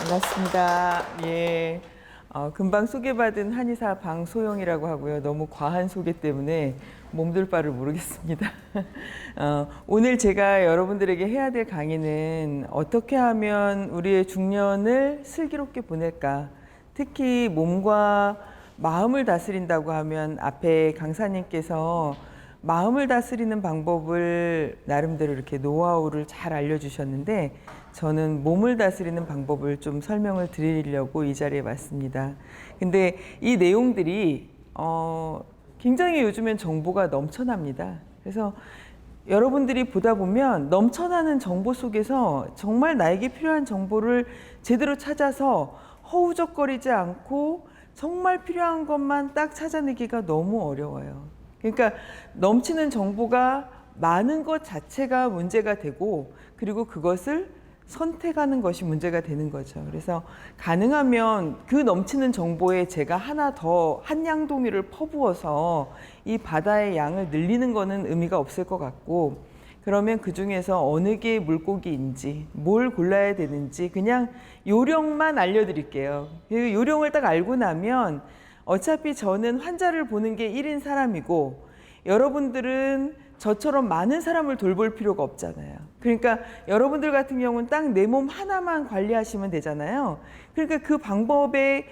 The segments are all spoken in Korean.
반갑습니다. 예. 금방 소개받은 한의사 방소영이라고 하고요. 너무 과한 소개 때문에 몸둘 바를 모르겠습니다. 오늘 제가 여러분들에게 해야 될 강의는 어떻게 하면 우리의 중년을 슬기롭게 보낼까? 특히 몸과 마음을 다스린다고 하면 앞에 강사님께서 마음을 다스리는 방법을 나름대로 이렇게 노하우를 잘 알려주셨는데 저는 몸을 다스리는 방법을 좀 설명을 드리려고 이 자리에 왔습니다. 근데 이 내용들이 굉장히 요즘엔 정보가 넘쳐납니다. 그래서 여러분들이 보다 보면 넘쳐나는 정보 속에서 정말 나에게 필요한 정보를 제대로 찾아서 허우적거리지 않고 정말 필요한 것만 딱 찾아내기가 너무 어려워요. 그러니까 넘치는 정보가 많은 것 자체가 문제가 되고 그리고 그것을 선택하는 것이 문제가 되는 거죠. 그래서 가능하면 그 넘치는 정보에 제가 하나 더 한양동이를 퍼부어서 이 바다의 양을 늘리는 거는 의미가 없을 것 같고 그러면 그 중에서 어느 게 물고기인지 뭘 골라야 되는지 그냥 요령만 알려드릴게요. 그 요령을 딱 알고 나면 어차피 저는 환자를 보는 게 1인 사람이고 여러분들은 저처럼 많은 사람을 돌볼 필요가 없잖아요. 그러니까 여러분들 같은 경우는 딱 내 몸 하나만 관리하시면 되잖아요. 그러니까 그 방법의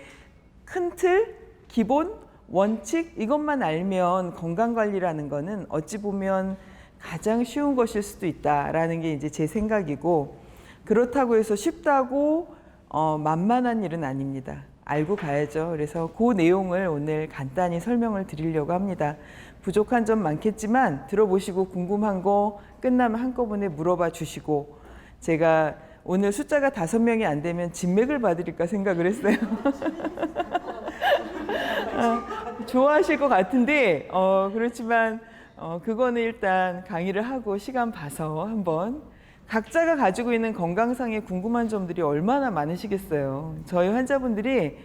큰 틀, 기본, 원칙 이것만 알면 건강관리라는 거는 어찌 보면 가장 쉬운 것일 수도 있다라는 게 이제 제 생각이고 그렇다고 해서 쉽다고 만만한 일은 아닙니다. 알고 가야죠. 그래서 그 내용을 오늘 간단히 설명을 드리려고 합니다. 부족한 점 많겠지만 들어보시고 궁금한 거 끝나면 한꺼번에 물어봐 주시고 제가 오늘 숫자가 5명이 안 되면 진맥을 봐드릴까 생각을 했어요. 좋아하실 것 같은데 그렇지만 그거는 일단 강의를 하고 시간 봐서 한번 각자가 가지고 있는 건강상의 궁금한 점들이 얼마나 많으시겠어요. 저희 환자분들이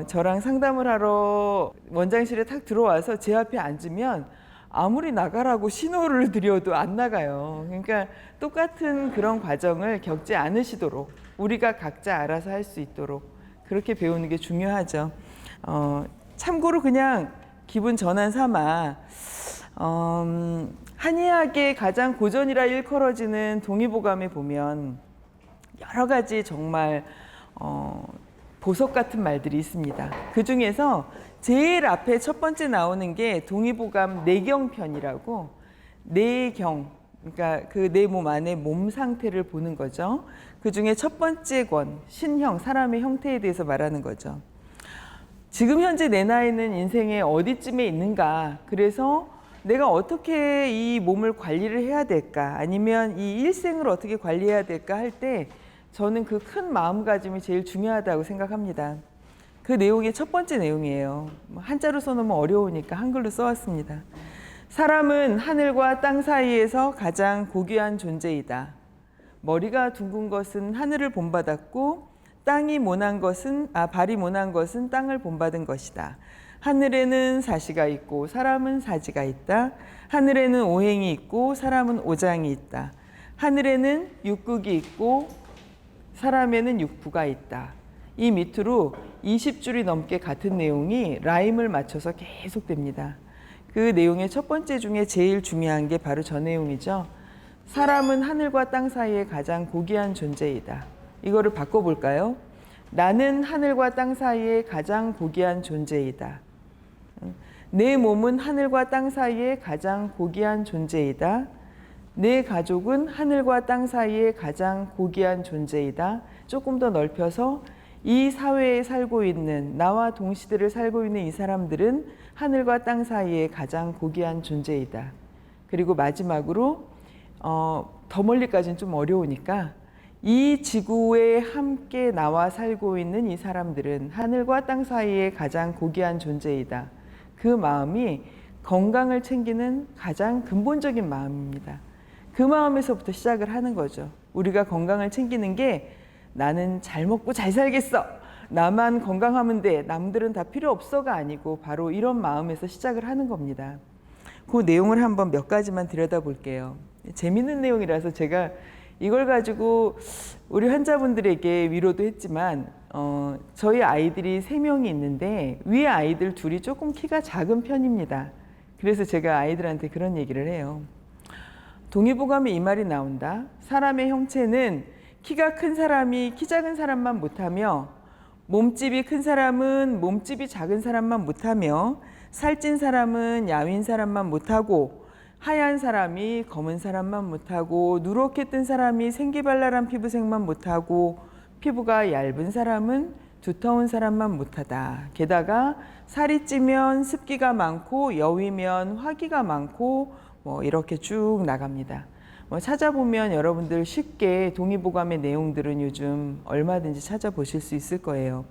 저랑 상담을 하러 원장실에 탁 들어와서 제 앞에 앉으면 아무리 나가라고 신호를 드려도 안 나가요. 그러니까 똑같은 그런 과정을 겪지 않으시도록 우리가 각자 알아서 할 수 있도록 그렇게 배우는 게 중요하죠. 참고로 그냥 기분 전환 삼아 한의학의 가장 고전이라 일컬어지는 동의보감에 보면 여러 가지 정말 보석 같은 말들이 있습니다. 그 중에서 제일 앞에 첫 번째 나오는 게 동의보감 내경편이라고 내경, 그러니까 그 내 몸 안에 몸 상태를 보는 거죠. 그 중에 첫 번째 권, 신형, 사람의 형태에 대해서 말하는 거죠. 지금 현재 내 나이는 인생의 어디쯤에 있는가, 그래서 내가 어떻게 이 몸을 관리를 해야 될까 아니면 이 일생을 어떻게 관리해야 될까 할 때 저는 그 큰 마음가짐이 제일 중요하다고 생각합니다. 그 내용의 첫 번째 내용이에요. 한자로 써놓으면 어려우니까 한글로 써왔습니다. 사람은 하늘과 땅 사이에서 가장 고귀한 존재이다. 머리가 둥근 것은 하늘을 본받았고 발이 모난 것은 땅을 본받은 것이다. 하늘에는 사시가 있고 사람은 사지가 있다. 하늘에는 오행이 있고 사람은 오장이 있다. 하늘에는 육극이 있고 사람에는 육부가 있다. 이 밑으로 20줄이 넘게 같은 내용이 라임을 맞춰서 계속됩니다. 그 내용의 첫 번째 중에 제일 중요한 게 바로 저 내용이죠. 사람은 하늘과 땅 사이에 가장 고귀한 존재이다. 이거를 바꿔볼까요? 나는 하늘과 땅 사이에 가장 고귀한 존재이다. 내 몸은 하늘과 땅 사이에 가장 고귀한 존재이다. 내 가족은 하늘과 땅 사이에 가장 고귀한 존재이다. 조금 더 넓혀서 이 사회에 살고 있는 나와 동시대를 살고 있는 이 사람들은 하늘과 땅 사이에 가장 고귀한 존재이다. 그리고 마지막으로 더 멀리까지는 좀 어려우니까 이 지구에 함께 나와 살고 있는 이 사람들은 하늘과 땅 사이에 가장 고귀한 존재이다. 그 마음이 건강을 챙기는 가장 근본적인 마음입니다. 그 마음에서부터 시작을 하는 거죠. 우리가 건강을 챙기는 게 나는 잘 먹고 잘 살겠어. 나만 건강하면 돼. 남들은 다 필요 없어가 아니고 바로 이런 마음에서 시작을 하는 겁니다. 그 내용을 한번 몇 가지만 들여다볼게요. 재밌는 내용이라서 제가 이걸 가지고 우리 환자분들에게 위로도 했지만 저희 아이들이 3명이 있는데 위에 아이들 둘이 조금 키가 작은 편입니다. 그래서 제가 아이들한테 그런 얘기를 해요. 동의보감에 이 말이 나온다. 사람의 형체는 키가 큰 사람이 키 작은 사람만 못하며 몸집이 큰 사람은 몸집이 작은 사람만 못하며 살찐 사람은 야윈 사람만 못하고 하얀 사람이 검은 사람만 못하고 누렇게 뜬 사람이 생기발랄한 피부색만 못하고 피부가 얇은 사람은 두터운 사람만 못하다. 게다가 살이 찌면 습기가 많고 여위면 화기가 많고 뭐 이렇게 쭉 나갑니다. 찾아보면 여러분들 쉽게 동의보감의 내용들은 요즘 얼마든지 찾아보실 수 있을 거예요.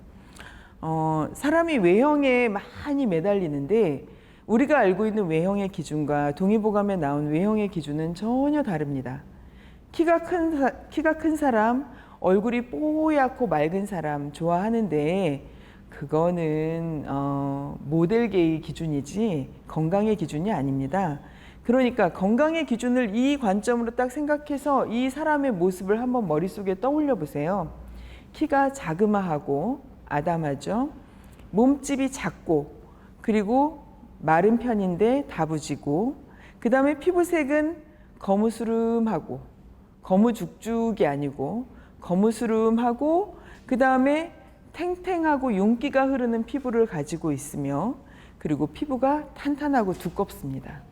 사람이 외형에 많이 매달리는데 우리가 알고 있는 외형의 기준과 동의보감에 나온 외형의 기준은 전혀 다릅니다. 키가 큰 사람, 얼굴이 뽀얗고 맑은 사람 좋아하는데 그거는 모델계의 기준이지 건강의 기준이 아닙니다. 그러니까 건강의 기준을 이 관점으로 딱 생각해서 이 사람의 모습을 한번 머릿속에 떠올려 보세요. 키가 자그마하고 아담하죠. 몸집이 작고 그리고 마른 편인데 다부지고 그 다음에 피부색은 거무스름하고 거무죽죽이 아니고 거무스름하고 그 다음에 탱탱하고 윤기가 흐르는 피부를 가지고 있으며 그리고 피부가 탄탄하고 두껍습니다.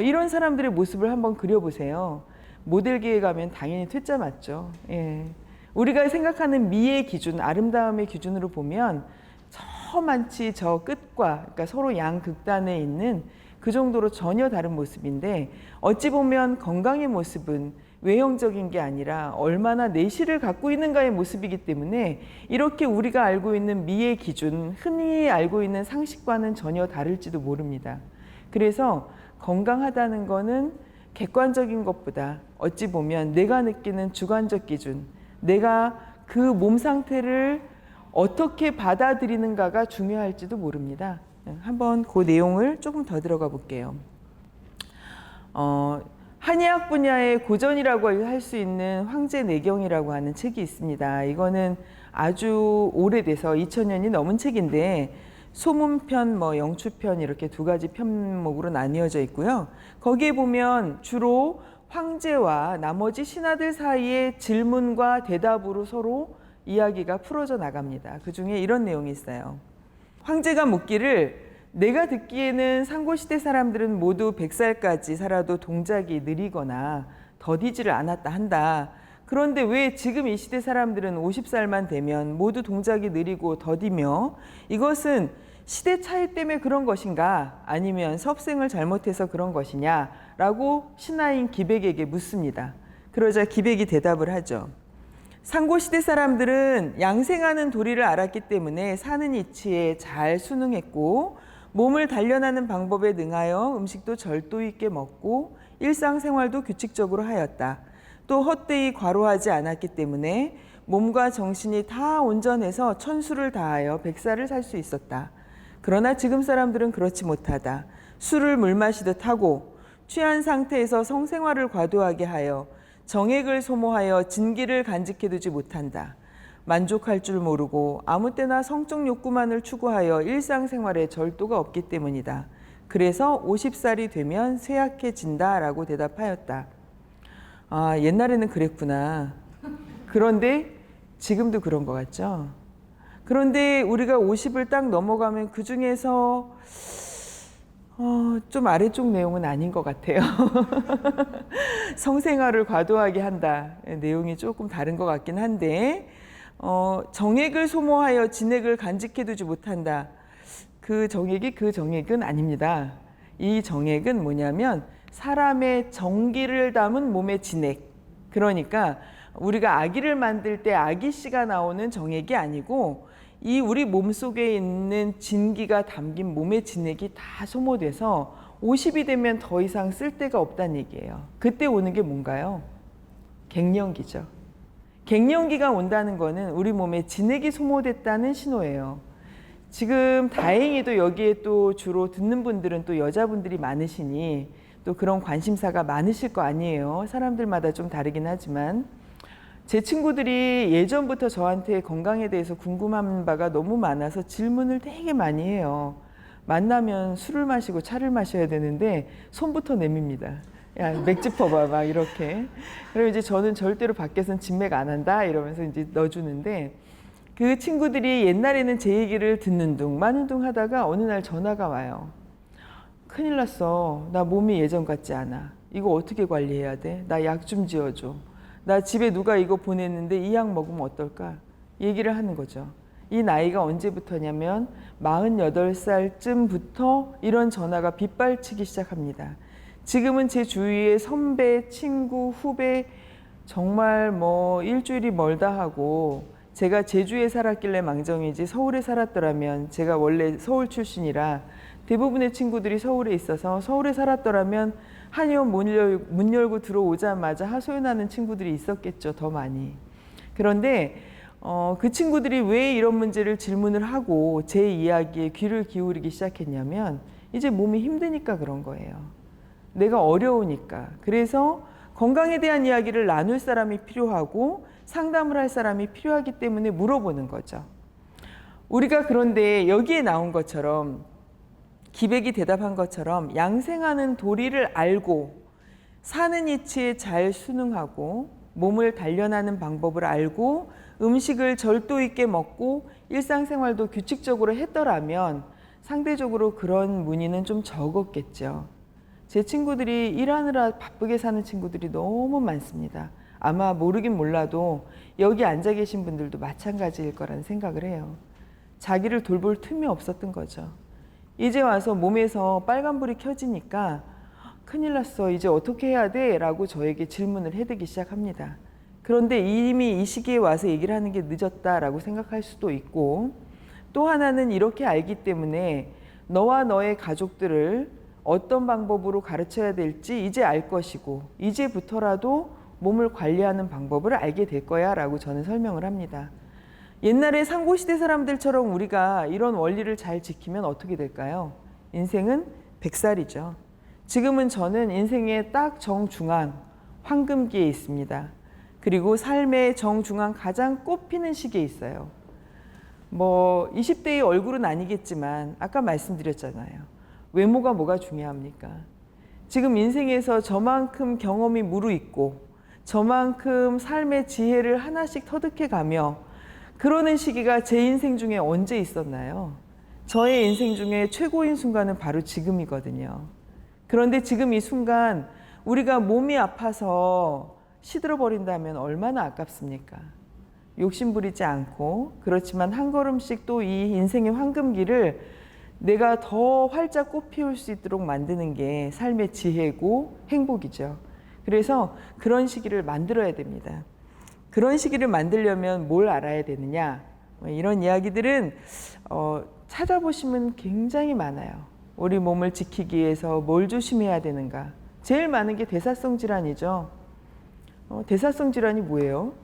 이런 사람들의 모습을 한번 그려보세요. 모델계에 가면 당연히 퇴짜 맞죠. 예. 우리가 생각하는 미의 기준, 아름다움의 기준으로 보면 저 많지 저 끝과 그러니까 서로 양극단에 있는 그 정도로 전혀 다른 모습인데 어찌 보면 건강의 모습은 외형적인 게 아니라 얼마나 내실을 갖고 있는가의 모습이기 때문에 이렇게 우리가 알고 있는 미의 기준, 흔히 알고 있는 상식과는 전혀 다를지도 모릅니다. 그래서 건강하다는 거는 객관적인 것보다 어찌 보면 내가 느끼는 주관적 기준, 내가 그 몸 상태를 어떻게 받아들이는가가 중요할지도 모릅니다. 한번 그 내용을 조금 더 들어가 볼게요. 한의학 분야의 고전이라고 할 수 있는 황제내경이라고 하는 책이 있습니다. 이거는 아주 오래돼서 2000년이 넘은 책인데 소문편, 영추편 이렇게 2가지 편목으로 나뉘어져 있고요. 거기에 보면 주로 황제와 나머지 신하들 사이의 질문과 대답으로 서로 이야기가 풀어져 나갑니다. 그 중에 이런 내용이 있어요. 황제가 묻기를 내가 듣기에는 상고시대 사람들은 모두 100살까지 살아도 동작이 느리거나 더디지를 않았다 한다. 그런데 왜 지금 이 시대 사람들은 50살만 되면 모두 동작이 느리고 더디며 이것은 시대 차이 때문에 그런 것인가 아니면 섭생을 잘못해서 그런 것이냐 라고 신하인 기백에게 묻습니다. 그러자 기백이 대답을 하죠. 상고시대 사람들은 양생하는 도리를 알았기 때문에 사는 이치에 잘 순응했고 몸을 단련하는 방법에 능하여 음식도 절도 있게 먹고 일상생활도 규칙적으로 하였다. 또 헛되이 과로하지 않았기 때문에 몸과 정신이 다 온전해서 천수를 다하여 100살을 살 수 있었다. 그러나 지금 사람들은 그렇지 못하다. 술을 물 마시듯 하고 취한 상태에서 성생활을 과도하게 하여 정액을 소모하여 진기를 간직해두지 못한다. 만족할 줄 모르고 아무 때나 성적 욕구만을 추구하여 일상생활에 절도가 없기 때문이다. 그래서 50살이 되면 쇠약해진다 라고 대답하였다. 아, 옛날에는 그랬구나. 그런데 지금도 그런 것 같죠? 그런데 우리가 50을 딱 넘어가면 그 중에서 좀 아래쪽 내용은 아닌 것 같아요. 성생활을 과도하게 한다. 내용이 조금 다른 것 같긴 한데 정액을 소모하여 진액을 간직해두지 못한다. 그 정액은 아닙니다. 이 정액은 뭐냐면 사람의 정기를 담은 몸의 진액. 그러니까 우리가 아기를 만들 때 아기씨가 나오는 정액이 아니고 이 우리 몸속에 있는 진기가 담긴 몸의 진액이 다 소모돼서 50이 되면 더 이상 쓸 데가 없다는 얘기예요. 그때 오는 게 뭔가요? 갱년기죠. 갱년기가 온다는 거는 우리 몸에 진액이 소모됐다는 신호예요. 지금 다행히도 여기에 또 주로 듣는 분들은 또 여자분들이 많으시니 또 그런 관심사가 많으실 거 아니에요. 사람들마다 좀 다르긴 하지만 제 친구들이 예전부터 저한테 건강에 대해서 궁금한 바가 너무 많아서 질문을 되게 많이 해요. 만나면 술을 마시고 차를 마셔야 되는데 손부터 내밉니다. 야, 맥주 퍼봐 막 이렇게. 그리고 이제 저는 절대로 밖에서는 진맥 안 한다 이러면서 이제 넣어주는데 그 친구들이 옛날에는 제 얘기를 듣는 둥 마는 둥 하다가 어느 날 전화가 와요. 큰일 났어. 나 몸이 예전 같지 않아. 이거 어떻게 관리해야 돼? 나 약 좀 지어줘. 나 집에 누가 이거 보냈는데 이 약 먹으면 어떨까? 얘기를 하는 거죠. 이 나이가 언제부터냐면 48살쯤부터 이런 전화가 빗발치기 시작합니다. 지금은 제 주위에 선배, 친구, 후배 정말 뭐 일주일이 멀다 하고 제가 제주에 살았길래 망정이지 서울에 살았더라면 제가 원래 서울 출신이라 대부분의 친구들이 서울에 있어서 서울에 살았더라면 한의원 문 열고 들어오자마자 하소연하는 친구들이 있었겠죠. 더 많이. 그런데 그 친구들이 왜 이런 문제를 질문을 하고 제 이야기에 귀를 기울이기 시작했냐면 이제 몸이 힘드니까 그런 거예요. 내가 어려우니까. 그래서 건강에 대한 이야기를 나눌 사람이 필요하고 상담을 할 사람이 필요하기 때문에 물어보는 거죠. 우리가 그런데 여기에 나온 것처럼 기백이 대답한 것처럼 양생하는 도리를 알고 사는 이치에 잘 순응하고 몸을 단련하는 방법을 알고 음식을 절도 있게 먹고 일상생활도 규칙적으로 했더라면 상대적으로 그런 문의는 좀 적었겠죠. 제 친구들이 일하느라 바쁘게 사는 친구들이 너무 많습니다. 아마 모르긴 몰라도 여기 앉아 계신 분들도 마찬가지일 거라는 생각을 해요. 자기를 돌볼 틈이 없었던 거죠. 이제 와서 몸에서 빨간불이 켜지니까 큰일 났어. 이제 어떻게 해야 돼? 라고 저에게 질문을 해대기 시작합니다. 그런데 이미 이 시기에 와서 얘기를 하는 게 늦었다라고 생각할 수도 있고 또 하나는 이렇게 알기 때문에 너와 너의 가족들을 어떤 방법으로 가르쳐야 될지 이제 알 것이고 이제부터라도 몸을 관리하는 방법을 알게 될 거야 라고 저는 설명을 합니다. 옛날에 상고시대 사람들처럼 우리가 이런 원리를 잘 지키면 어떻게 될까요? 인생은 100살이죠. 지금은 저는 인생의 딱 정중앙, 황금기에 있습니다. 그리고 삶의 정중앙 가장 꽃피는 시기에 있어요. 뭐 20대의 얼굴은 아니겠지만 아까 말씀드렸잖아요. 외모가 뭐가 중요합니까? 지금 인생에서 저만큼 경험이 무르익고 저만큼 삶의 지혜를 하나씩 터득해 가며 그러는 시기가 제 인생 중에 언제 있었나요? 저의 인생 중에 최고인 순간은 바로 지금이거든요. 그런데 지금 이 순간 우리가 몸이 아파서 시들어버린다면 얼마나 아깝습니까? 욕심부리지 않고 그렇지만 한 걸음씩 또 이 인생의 황금기를 내가 더 활짝 꽃피울 수 있도록 만드는 게 삶의 지혜고 행복이죠. 그래서 그런 시기를 만들어야 됩니다. 그런 시기를 만들려면 뭘 알아야 되느냐? 이런 이야기들은 찾아보시면 굉장히 많아요. 우리 몸을 지키기 위해서 뭘 조심해야 되는가? 제일 많은 게 대사성 질환이죠. 대사성 질환이 뭐예요?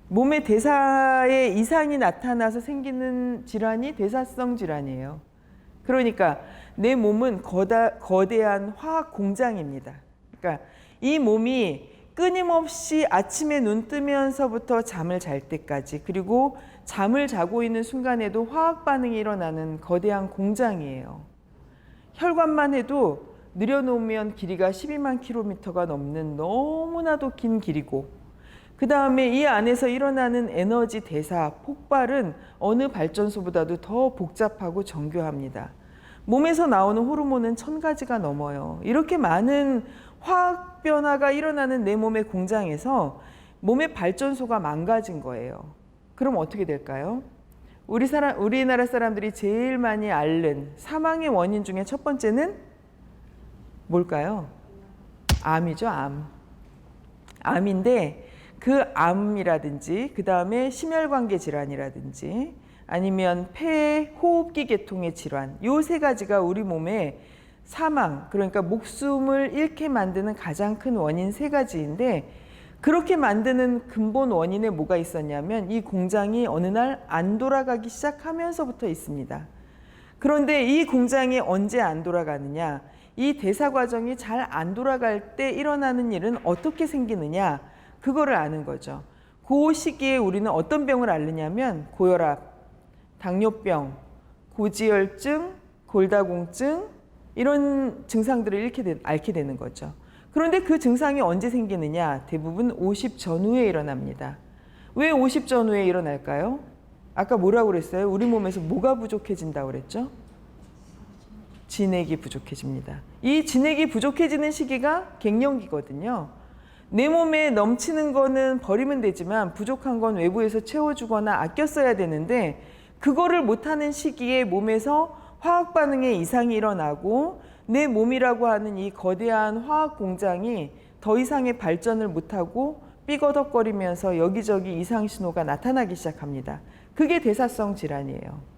몸의 대사에 이상이 나타나서 생기는 질환이 대사성 질환이에요. 그러니까 내 몸은 거대한 화학 공장입니다. 그러니까 이 몸이 끊임없이 아침에 눈 뜨면서부터 잠을 잘 때까지 그리고 잠을 자고 있는 순간에도 화학 반응이 일어나는 거대한 공장이에요. 혈관만 해도 늘여놓으면 길이가 12만 킬로미터가 넘는 너무나도 긴 길이고 그 다음에 이 안에서 일어나는 에너지 대사, 폭발은 어느 발전소보다도 더 복잡하고 정교합니다. 몸에서 나오는 호르몬은 1000가지가 넘어요. 이렇게 많은 화학 변화가 일어나는 내 몸의 공장에서 몸의 발전소가 망가진 거예요. 그럼 어떻게 될까요? 우리나라 사람들이 제일 많이 앓는 사망의 원인 중에 첫 번째는 뭘까요? 암이죠, 암. 암인데 그 암이라든지 그 다음에 심혈관계 질환이라든지 아니면 폐, 호흡기 계통의 질환 요 세 가지가 우리 몸에 사망, 그러니까 목숨을 잃게 만드는 가장 큰 원인 세 가지인데 그렇게 만드는 근본 원인에 뭐가 있었냐면 이 공장이 어느 날 안 돌아가기 시작하면서부터 있습니다. 그런데 이 공장이 언제 안 돌아가느냐? 이 대사 과정이 잘 안 돌아갈 때 일어나는 일은 어떻게 생기느냐, 그거를 아는 거죠. 그 시기에 우리는 어떤 병을 앓느냐면 고혈압, 당뇨병, 고지혈증, 골다공증 이런 증상들을 앓게 되는 거죠. 그런데 그 증상이 언제 생기느냐? 대부분 50 전후에 일어납니다. 왜 50 전후에 일어날까요? 아까 뭐라고 그랬어요? 우리 몸에서 뭐가 부족해진다고 그랬죠? 진액이 부족해집니다. 이 진액이 부족해지는 시기가 갱년기거든요. 내 몸에 넘치는 거는 버리면 되지만 부족한 건 외부에서 채워주거나 아껴 써야 되는데 그거를 못하는 시기에 몸에서 화학 반응에 이상이 일어나고 내 몸이라고 하는 이 거대한 화학 공장이 더 이상의 발전을 못하고 삐거덕거리면서 여기저기 이상 신호가 나타나기 시작합니다. 그게 대사성 질환이에요.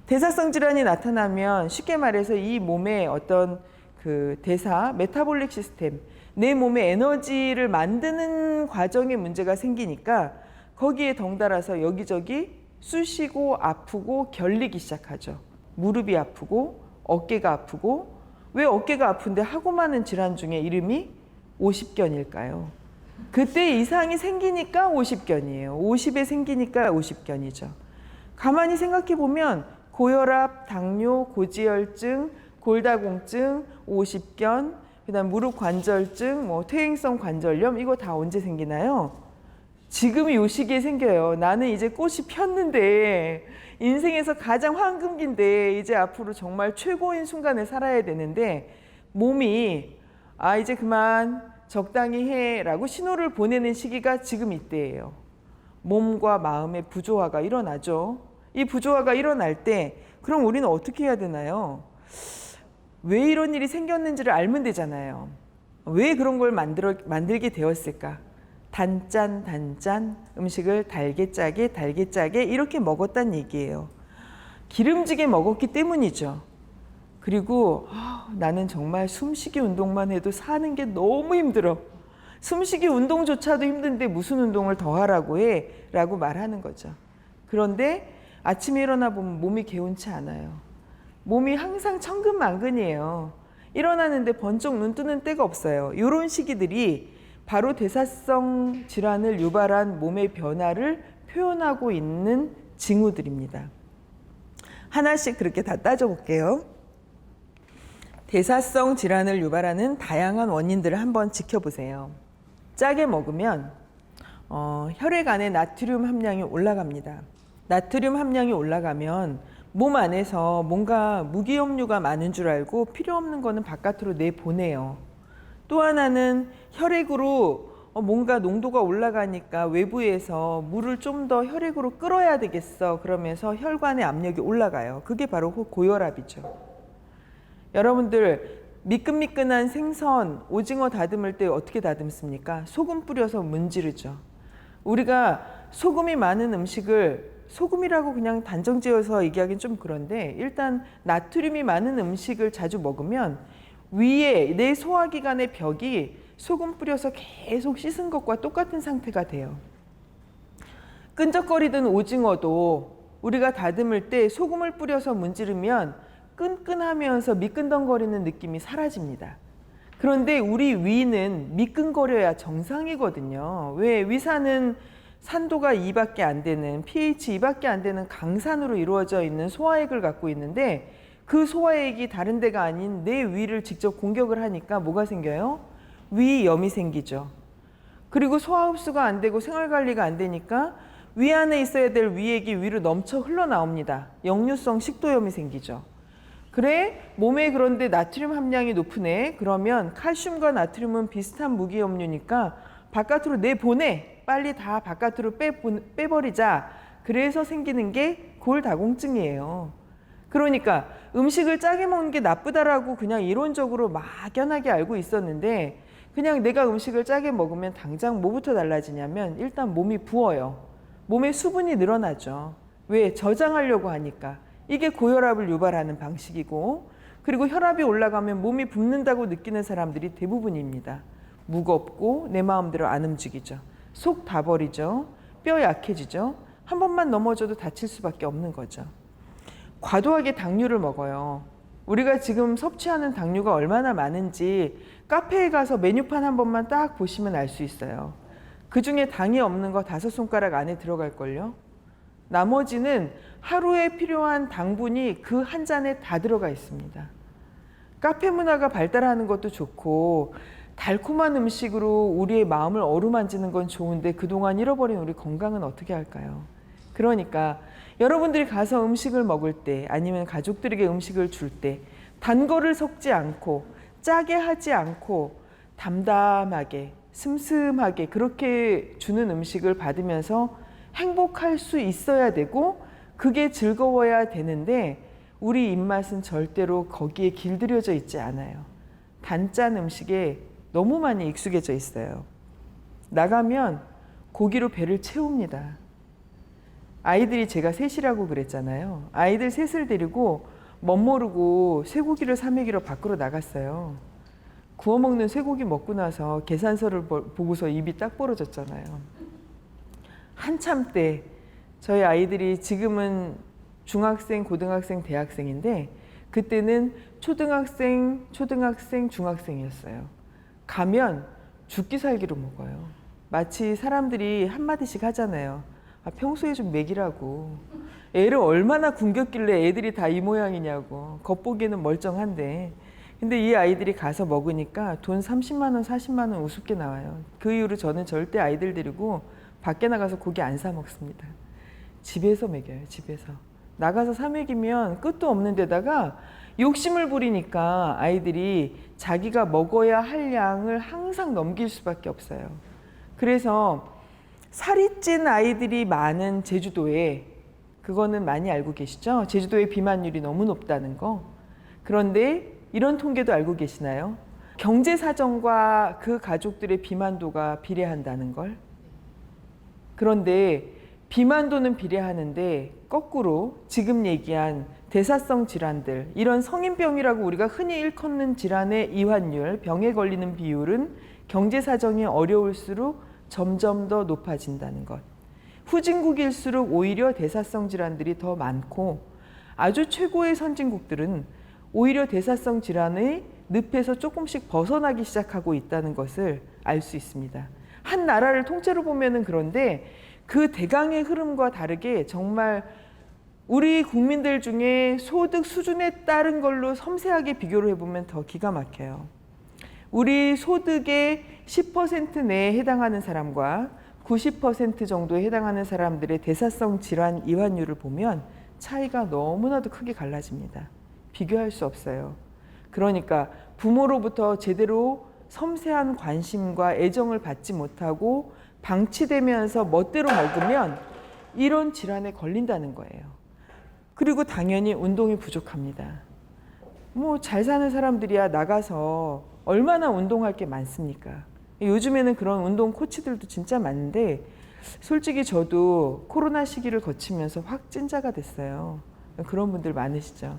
대사성 질환이 나타나면 쉽게 말해서 이 몸의 어떤 그 대사, 메타볼릭 시스템, 내 몸의 에너지를 만드는 과정에 문제가 생기니까 거기에 덩달아서 여기저기 쑤시고 아프고 결리기 시작하죠. 무릎이 아프고 어깨가 아프고, 왜 어깨가 아픈데 하고 많은 질환 중에 이름이 오십견일까요? 그때 이상이 생기니까 오십견이에요. 50에 생기니까 오십견이죠. 가만히 생각해 보면 고혈압, 당뇨, 고지혈증, 골다공증, 오십견, 그다음 무릎 관절증, 퇴행성 관절염, 이거 다 언제 생기나요? 지금 이 시기에 생겨요. 나는 이제 꽃이 폈는데 인생에서 가장 황금기인데 이제 앞으로 정말 최고인 순간을 살아야 되는데 몸이 이제 그만 적당히 해라고 신호를 보내는 시기가 지금 이때예요. 몸과 마음의 부조화가 일어나죠. 이 부조화가 일어날 때 그럼 우리는 어떻게 해야 되나요? 왜 이런 일이 생겼는지를 알면 되잖아요. 왜 그런 걸 만들게 되었을까? 단짠 음식을 달게 짜게 이렇게 먹었다는 얘기예요. 기름지게 먹었기 때문이죠. 그리고 나는 정말 숨쉬기 운동만 해도 사는 게 너무 힘들어. 숨쉬기 운동조차도 힘든데 무슨 운동을 더 하라고 해? 라고 말하는 거죠. 그런데 아침에 일어나 보면 몸이 개운치 않아요. 몸이 항상 천근만근이에요. 일어나는데 번쩍 눈 뜨는 때가 없어요. 이런 시기들이 바로 대사성 질환을 유발한 몸의 변화를 표현하고 있는 징후들입니다. 하나씩 그렇게 다 따져볼게요. 대사성 질환을 유발하는 다양한 원인들을 한번 지켜보세요. 짜게 먹으면 혈액 안에 나트륨 함량이 올라갑니다. 나트륨 함량이 올라가면 몸 안에서 뭔가 무기염류가 많은 줄 알고 필요 없는 거는 바깥으로 내보내요. 또 하나는 혈액으로 뭔가 농도가 올라가니까 외부에서 물을 좀 더 혈액으로 끌어야 되겠어. 그러면서 혈관의 압력이 올라가요. 그게 바로 고혈압이죠. 여러분들 미끈미끈한 생선, 오징어 다듬을 때 어떻게 다듬습니까? 소금 뿌려서 문지르죠. 우리가 소금이 많은 음식을 소금이라고 그냥 단정지어서 얘기하기는 좀 그런데 일단 나트륨이 많은 음식을 자주 먹으면 위에 내 소화기관의 벽이 소금 뿌려서 계속 씻은 것과 똑같은 상태가 돼요. 끈적거리던 오징어도 우리가 다듬을 때 소금을 뿌려서 문지르면 끈끈하면서 미끈덩거리는 느낌이 사라집니다. 그런데 우리 위는 미끈거려야 정상이거든요. 왜? 위산은 산도가 2밖에 안 되는, pH 2밖에 안 되는 강산으로 이루어져 있는 소화액을 갖고 있는데 그 소화액이 다른 데가 아닌 내 위를 직접 공격을 하니까 뭐가 생겨요? 위염이 생기죠. 그리고 소화 흡수가 안 되고 생활관리가 안 되니까 위 안에 있어야 될 위액이 위로 넘쳐 흘러나옵니다. 역류성 식도염이 생기죠. 그래? 몸에 그런데 나트륨 함량이 높으네. 그러면 칼슘과 나트륨은 비슷한 무기염류니까 바깥으로 내보내. 빨리 다 바깥으로 빼버리자. 그래서 생기는 게 골다공증이에요. 그러니까 음식을 짜게 먹는 게 나쁘다라고 그냥 이론적으로 막연하게 알고 있었는데 그냥 내가 음식을 짜게 먹으면 당장 뭐부터 달라지냐면 일단 몸이 부어요. 몸에 수분이 늘어나죠. 왜? 저장하려고 하니까. 이게 고혈압을 유발하는 방식이고, 그리고 혈압이 올라가면 몸이 붓는다고 느끼는 사람들이 대부분입니다. 무겁고 내 마음대로 안 움직이죠. 속 다 버리죠. 뼈 약해지죠. 한 번만 넘어져도 다칠 수밖에 없는 거죠. 과도하게 당류를 먹어요. 우리가 지금 섭취하는 당류가 얼마나 많은지 카페에 가서 메뉴판 한 번만 딱 보시면 알 수 있어요. 그 중에 당이 없는 거 5손가락 안에 들어갈걸요. 나머지는 하루에 필요한 당분이 그 한 잔에 다 들어가 있습니다. 카페 문화가 발달하는 것도 좋고 달콤한 음식으로 우리의 마음을 어루만지는 건 좋은데 그동안 잃어버린 우리 건강은 어떻게 할까요? 그러니까 여러분들이 가서 음식을 먹을 때 아니면 가족들에게 음식을 줄 때 단 거를 섞지 않고 짜게 하지 않고 담담하게 슴슴하게 그렇게 주는 음식을 받으면서 행복할 수 있어야 되고 그게 즐거워야 되는데 우리 입맛은 절대로 거기에 길들여져 있지 않아요. 단짠 음식에 너무 많이 익숙해져 있어요. 나가면 고기로 배를 채웁니다. 아이들이 제가 셋이라고 그랬잖아요. 아이들 셋을 데리고 멋모르고 쇠고기를 사 먹이러 밖으로 나갔어요. 구워 먹는 쇠고기 먹고 나서 계산서를 보고서 입이 딱 벌어졌잖아요. 한참 때 저희 아이들이 지금은 중학생, 고등학생, 대학생인데 그때는 초등학생, 중학생이었어요. 가면 죽기 살기로 먹어요. 마치 사람들이 한마디씩 하잖아요. 평소에 좀 먹이라고. 애를 얼마나 굶겼길래 애들이 다 이 모양이냐고. 겉보기에는 멀쩡한데. 근데 이 아이들이 가서 먹으니까 돈 30만 원, 40만 원 우습게 나와요. 그 이후로 저는 절대 아이들 데리고 밖에 나가서 고기 안 사 먹습니다. 집에서 먹여요. 집에서. 나가서 사 먹이면 끝도 없는 데다가 욕심을 부리니까 아이들이 자기가 먹어야 할 양을 항상 넘길 수밖에 없어요. 그래서 살이 찐 아이들이 많은 제주도에, 그거는 많이 알고 계시죠? 제주도의 비만율이 너무 높다는 거. 그런데 이런 통계도 알고 계시나요? 경제 사정과 그 가족들의 비만도가 비례한다는 걸. 그런데 비만도는 비례하는데 거꾸로 지금 얘기한 대사성 질환들, 이런 성인병이라고 우리가 흔히 일컫는 질환의 이환율, 병에 걸리는 비율은 경제 사정이 어려울수록 점점 더 높아진다는 것. 후진국일수록 오히려 대사성 질환들이 더 많고 아주 최고의 선진국들은 오히려 대사성 질환의 늪에서 조금씩 벗어나기 시작하고 있다는 것을 알 수 있습니다. 한 나라를 통째로 보면은 그런데 그 대강의 흐름과 다르게 정말 우리 국민들 중에 소득 수준에 따른 걸로 섬세하게 비교를 해보면 더 기가 막혀요. 우리 소득의 10% 내에 해당하는 사람과 90% 정도에 해당하는 사람들의 대사성 질환 이환율을 보면 차이가 너무나도 크게 갈라집니다. 비교할 수 없어요. 그러니까 부모로부터 제대로 섬세한 관심과 애정을 받지 못하고 방치되면서 멋대로 먹으면 이런 질환에 걸린다는 거예요. 그리고 당연히 운동이 부족합니다. 뭐 잘 사는 사람들이야 나가서 얼마나 운동할 게 많습니까? 요즘에는 그런 운동 코치들도 진짜 많은데 솔직히 저도 코로나 시기를 거치면서 확진자가 됐어요. 그런 분들 많으시죠.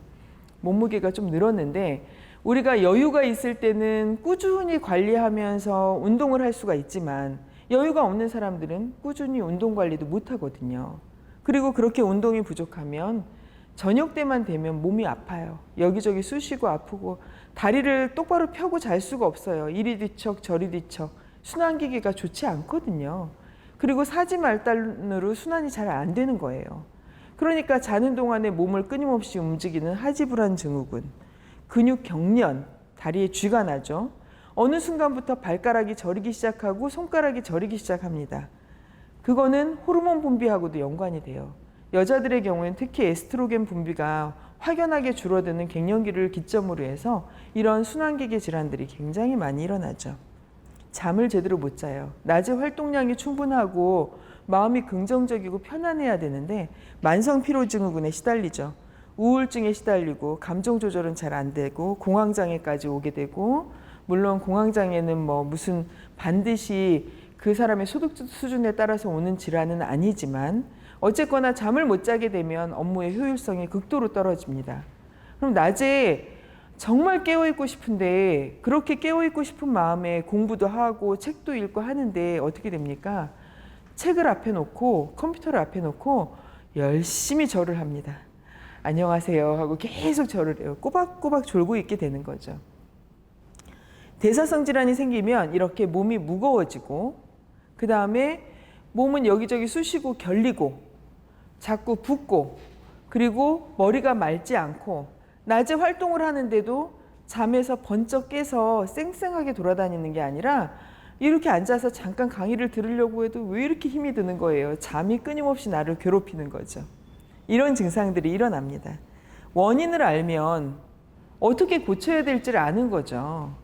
몸무게가 좀 늘었는데 우리가 여유가 있을 때는 꾸준히 관리하면서 운동을 할 수가 있지만 여유가 없는 사람들은 꾸준히 운동 관리도 못 하거든요. 그리고 그렇게 운동이 부족하면 저녁 때만 되면 몸이 아파요. 여기저기 쑤시고 아프고 다리를 똑바로 펴고 잘 수가 없어요. 이리 뒤척 저리 뒤척. 순환기계가 좋지 않거든요. 그리고 사지말단으로 순환이 잘 안 되는 거예요. 그러니까 자는 동안에 몸을 끊임없이 움직이는 하지불안 증후군, 근육 경련, 다리에 쥐가 나죠. 어느 순간부터 발가락이 저리기 시작하고 손가락이 저리기 시작합니다. 그거는 호르몬 분비하고도 연관이 돼요. 여자들의 경우에는 특히 에스트로겐 분비가 확연하게 줄어드는 갱년기를 기점으로 해서 이런 순환기계 질환들이 굉장히 많이 일어나죠. 잠을 제대로 못 자요. 낮에 활동량이 충분하고 마음이 긍정적이고 편안해야 되는데 만성 피로 증후군에 시달리죠. 우울증에 시달리고 감정 조절은 잘 안 되고 공황장애까지 오게 되고, 물론 공황장애는 뭐 무슨 반드시 그 사람의 소득 수준에 따라서 오는 질환은 아니지만 어쨌거나 잠을 못 자게 되면 업무의 효율성이 극도로 떨어집니다. 그럼 낮에 정말 깨어있고 싶은데 그렇게 깨어있고 싶은 마음에 공부도 하고 책도 읽고 하는데 어떻게 됩니까? 책을 앞에 놓고 컴퓨터를 앞에 놓고 열심히 절을 합니다. 안녕하세요 하고 계속 저를 해요. 꼬박꼬박 졸고 있게 되는 거죠. 대사성 질환이 생기면 이렇게 몸이 무거워지고 그 다음에 몸은 여기저기 쑤시고 결리고 자꾸 붓고 그리고 머리가 맑지 않고 낮에 활동을 하는데도 잠에서 번쩍 깨서 쌩쌩하게 돌아다니는 게 아니라 이렇게 앉아서 잠깐 강의를 들으려고 해도 왜 이렇게 힘이 드는 거예요. 잠이 끊임없이 나를 괴롭히는 거죠. 이런 증상들이 일어납니다. 원인을 알면 어떻게 고쳐야 될지를 아는 거죠.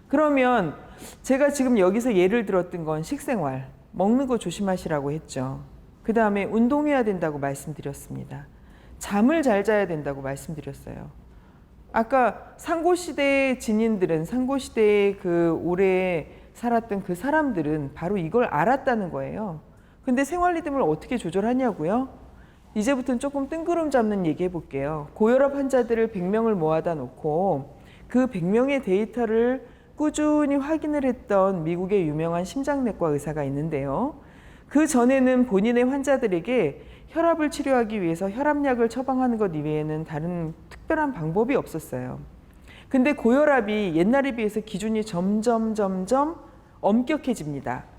그러면 제가 지금 여기서 예를 들었던 건 식생활, 먹는 거 조심하시라고 했죠. 그 다음에 운동해야 된다고 말씀드렸습니다. 잠을 잘 자야 된다고 말씀드렸어요. 아까 상고시대 진인들은, 상고시대에 그 오래 살았던 그 사람들은 바로 이걸 알았다는 거예요. 근데 생활 리듬을 어떻게 조절하냐고요? 이제부터는 조금 뜬구름 잡는 얘기 해볼게요. 고혈압 환자들을 100명을 모아다 놓고 그 100명의 데이터를 꾸준히 확인을 했던 미국의 유명한 심장내과 의사가 있는데요. 그 전에는 본인의 환자들에게 혈압을 치료하기 위해서 혈압약을 처방하는 것 이외에는 다른 특별한 방법이 없었어요. 근데 고혈압이 옛날에 비해서 기준이 점점 엄격해집니다.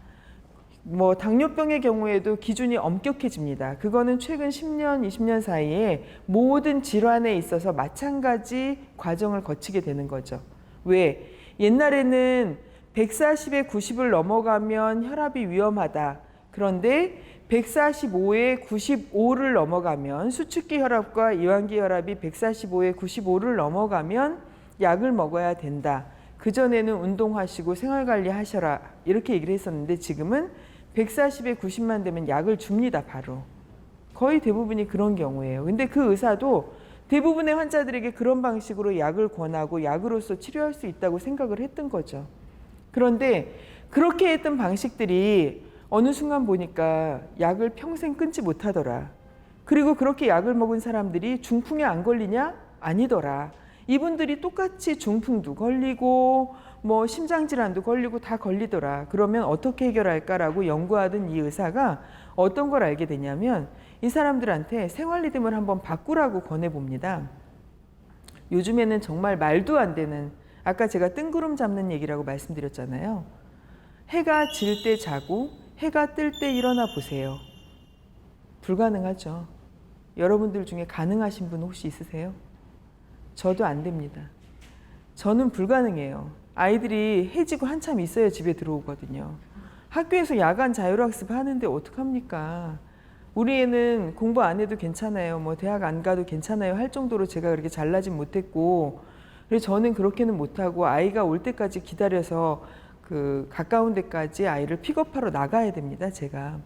뭐 당뇨병의 경우에도 기준이 엄격해집니다. 그거는 최근 10년, 20년 사이에 모든 질환에 있어서 마찬가지 과정을 거치게 되는 거죠. 왜? 옛날에는 140에 90을 넘어가면 혈압이 위험하다. 그런데 145에 95를 넘어가면 수축기 혈압과 이완기 혈압이 145에 95를 넘어가면 약을 먹어야 된다. 그전에는 운동하시고 생활관리 하셔라. 이렇게 얘기를 했었는데 지금은 140에 90만 되면 약을 줍니다. 바로. 거의 대부분이 그런 경우예요. 근데 그 의사도 대부분의 환자들에게 그런 방식으로 약을 권하고 약으로서 치료할 수 있다고 생각을 했던 거죠. 그런데 그렇게 했던 방식들이 어느 순간 보니까 약을 평생 끊지 못하더라. 그리고 그렇게 약을 먹은 사람들이 중풍에 안 걸리냐? 아니더라. 이분들이 똑같이 중풍도 걸리고 뭐 심장질환도 걸리고 다 걸리더라. 그러면 어떻게 해결할까라고 연구하던 이 의사가 어떤 걸 알게 되냐면 이 사람들한테 생활 리듬을 한번 바꾸라고 권해봅니다. 요즘에는 정말 말도 안 되는, 아까 제가 뜬구름 잡는 얘기라고 말씀드렸잖아요. 해가 질 때 자고 해가 뜰 때 일어나 보세요. 불가능하죠. 여러분들 중에 가능하신 분 혹시 있으세요? 저도 안 됩니다. 저는 불가능해요. 아이들이 해지고 한참 있어야 집에 들어오거든요. 학교에서 야간 자율학습 하는데 어떡합니까? 우리 애는 공부 안 해도 괜찮아요. 뭐 대학 안 가도 괜찮아요. 할 정도로 제가 그렇게 잘나진 못했고, 그래서 저는 그렇게는 못하고 아이가 올 때까지 기다려서 그 가까운 데까지 아이를 픽업하러 나가야 됩니다. 제가.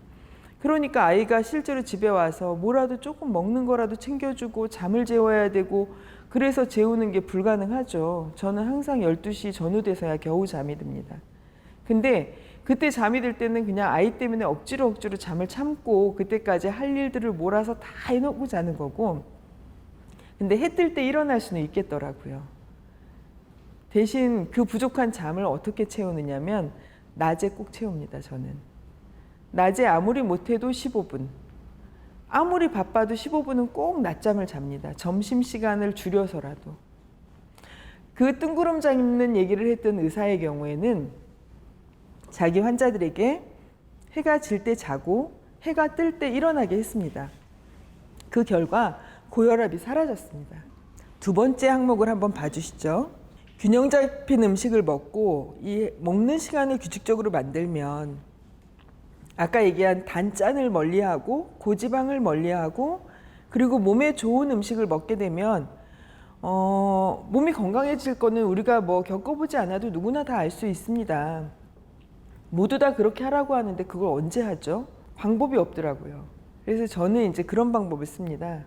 그러니까 아이가 실제로 집에 와서 뭐라도 조금 먹는 거라도 챙겨주고 잠을 재워야 되고 그래서 재우는 게 불가능하죠. 저는 항상 12시 전후 돼서야 겨우 잠이 듭니다. 근데 그때 잠이 들 때는 그냥 아이 때문에 억지로 잠을 참고 그때까지 할 일들을 몰아서 다 해놓고 자는 거고, 근데 해 뜰 때 일어날 수는 있겠더라고요. 대신 그 부족한 잠을 어떻게 채우느냐면 낮에 꼭 채웁니다. 저는 낮에 아무리 못해도 15분, 아무리 바빠도 15분은 꼭 낮잠을 잡니다. 점심시간을 줄여서라도. 그 뜬구름 잡는 얘기를 했던 의사의 경우에는 자기 환자들에게 해가 질 때 자고 해가 뜰 때 일어나게 했습니다. 그 결과 고혈압이 사라졌습니다. 두 번째 항목을 한번 봐주시죠. 균형 잡힌 음식을 먹고 이 먹는 시간을 규칙적으로 만들면 아까 얘기한 단짠을 멀리하고 고지방을 멀리하고 그리고 몸에 좋은 음식을 먹게 되면 몸이 건강해질 거는 우리가 뭐 겪어보지 않아도 누구나 다 알 수 있습니다. 모두 다 그렇게 하라고 하는데 그걸 언제 하죠? 방법이 없더라고요. 그래서 저는 이제 그런 방법을 씁니다.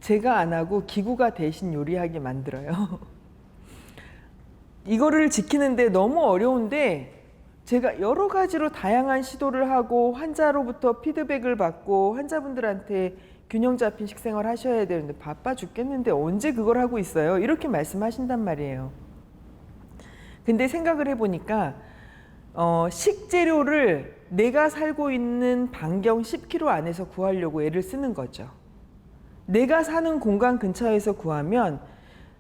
제가 안 하고 기구가 대신 요리하게 만들어요. 이거를 지키는데 너무 어려운데 제가 여러 가지로 다양한 시도를 하고 환자로부터 피드백을 받고 환자분들한테 균형 잡힌 식생활 하셔야 되는데 바빠 죽겠는데 언제 그걸 하고 있어요? 이렇게 말씀하신단 말이에요. 근데 생각을 해보니까 식재료를 내가 살고 있는 반경 10km 안에서 구하려고 애를 쓰는 거죠. 내가 사는 공간 근처에서 구하면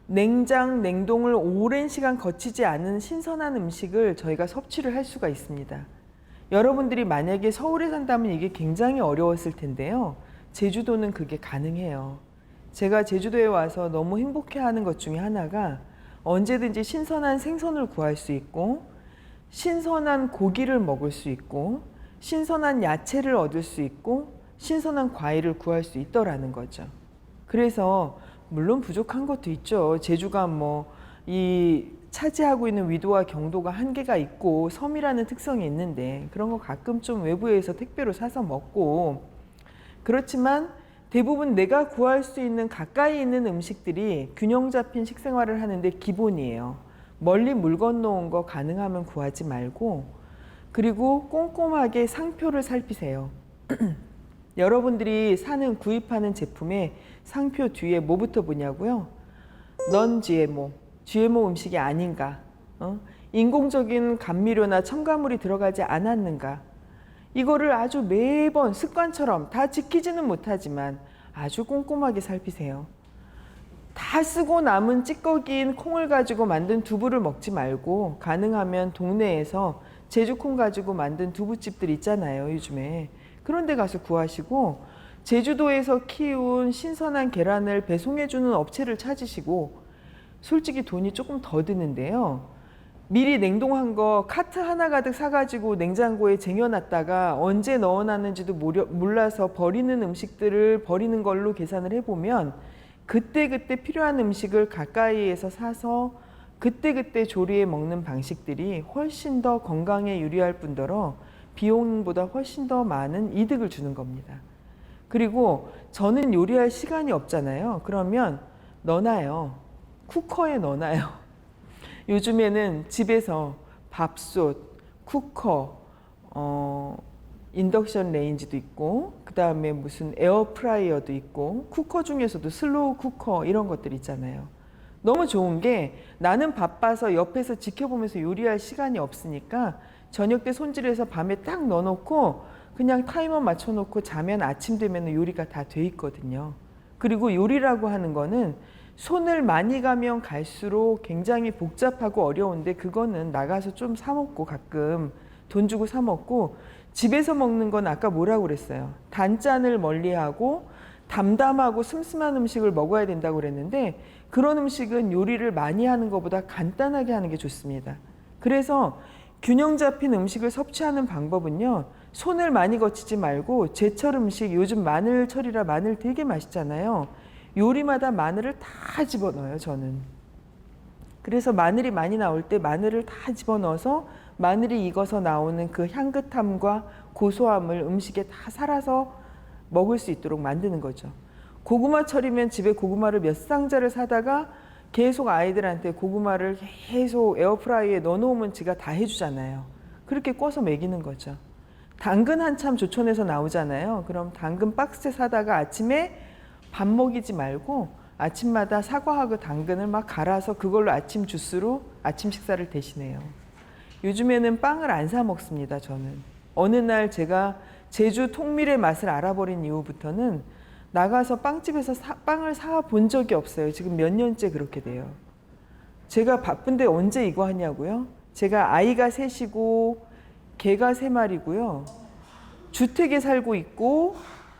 냉장, 냉동을 오랜 시간 거치지 않은 신선한 음식을 저희가 섭취를 할 수가 있습니다. 여러분들이 만약에 서울에 산다면 이게 굉장히 어려웠을 텐데요. 제주도는 그게 가능해요. 제가 제주도에 와서 너무 행복해하는 것 중에 하나가 언제든지 신선한 생선을 구할 수 있고 신선한 고기를 먹을 수 있고 신선한 야채를 얻을 수 있고 신선한 과일을 구할 수 있더라는 거죠. 그래서 물론 부족한 것도 있죠. 제주가 이 차지하고 있는 위도와 경도가 한계가 있고 섬이라는 특성이 있는데 그런 거 가끔 좀 외부에서 택배로 사서 먹고 그렇지만 대부분 내가 구할 수 있는 가까이 있는 음식들이 균형 잡힌 식생활을 하는데 기본이에요. 멀리 물 건너온 거 가능하면 구하지 말고 그리고 꼼꼼하게 상표를 살피세요. 여러분들이 사는 구입하는 제품의 상표 뒤에 뭐부터 보냐고요? 넌 GMO, GMO 음식이 아닌가? 인공적인 감미료나 첨가물이 들어가지 않았는가? 이거를 아주 매번 습관처럼 다 지키지는 못하지만 아주 꼼꼼하게 살피세요. 다 쓰고 남은 찌꺼기인 콩을 가지고 만든 두부를 먹지 말고 가능하면 동네에서 제주콩 가지고 만든 두부집들 있잖아요, 요즘에. 그런 데 가서 구하시고 제주도에서 키운 신선한 계란을 배송해주는 업체를 찾으시고 솔직히 돈이 조금 더 드는데요. 미리 냉동한 거 카트 하나 가득 사가지고 냉장고에 쟁여놨다가 언제 넣어놨는지도 몰라서 버리는 음식들을 버리는 걸로 계산을 해보면 그때그때 필요한 음식을 가까이에서 사서 그때그때 조리해 먹는 방식들이 훨씬 더 건강에 유리할 뿐더러 비용보다 훨씬 더 많은 이득을 주는 겁니다. 그리고 저는 요리할 시간이 없잖아요. 그러면 넣어놔요. 쿠커에 넣어놔요. 요즘에는 집에서 밥솥, 쿠커, 인덕션 레인지도 있고 그 다음에 무슨 에어프라이어도 있고 쿠커 중에서도 슬로우 쿠커 이런 것들 있잖아요. 너무 좋은 게 나는 바빠서 옆에서 지켜보면서 요리할 시간이 없으니까 저녁 때 손질해서 밤에 딱 넣어놓고 그냥 타이머 맞춰놓고 자면 아침 되면 요리가 다 돼 있거든요. 그리고 요리라고 하는 거는 손을 많이 가면 갈수록 굉장히 복잡하고 어려운데 그거는 나가서 좀 사 먹고 가끔 돈 주고 사 먹고 집에서 먹는 건 아까 뭐라고 그랬어요? 단짠을 멀리하고 담담하고 슴슴한 음식을 먹어야 된다고 그랬는데 그런 음식은 요리를 많이 하는 것보다 간단하게 하는 게 좋습니다. 그래서 균형 잡힌 음식을 섭취하는 방법은요. 손을 많이 거치지 말고 제철 음식 요즘 마늘철이라 마늘 되게 맛있잖아요. 요리마다 마늘을 다 집어넣어요, 저는. 그래서 마늘이 많이 나올 때 마늘을 다 집어넣어서 마늘이 익어서 나오는 그 향긋함과 고소함을 음식에 다 살아서 먹을 수 있도록 만드는 거죠. 고구마철이면 집에 고구마를 몇 상자를 사다가 계속 아이들한테 고구마를 계속 에어프라이어에 넣어놓으면 지가 다 해주잖아요. 그렇게 꿔서 먹이는 거죠. 당근 한참 조촌에서 나오잖아요. 그럼 당근 박스 사다가 아침에 밥 먹이지 말고 아침마다 사과하고 당근을 막 갈아서 그걸로 아침 주스로 아침 식사를 대신해요. 요즘에는 빵을 안 사 먹습니다, 저는. 어느 날 제가 제주 통밀의 맛을 알아버린 이후부터는 나가서 빵집에서 빵을 사 본 적이 없어요. 지금 몇 년째 그렇게 돼요. 제가 바쁜데 언제 이거 하냐고요? 제가 아이가 셋이고 개가 3마리고요. 주택에 살고 있고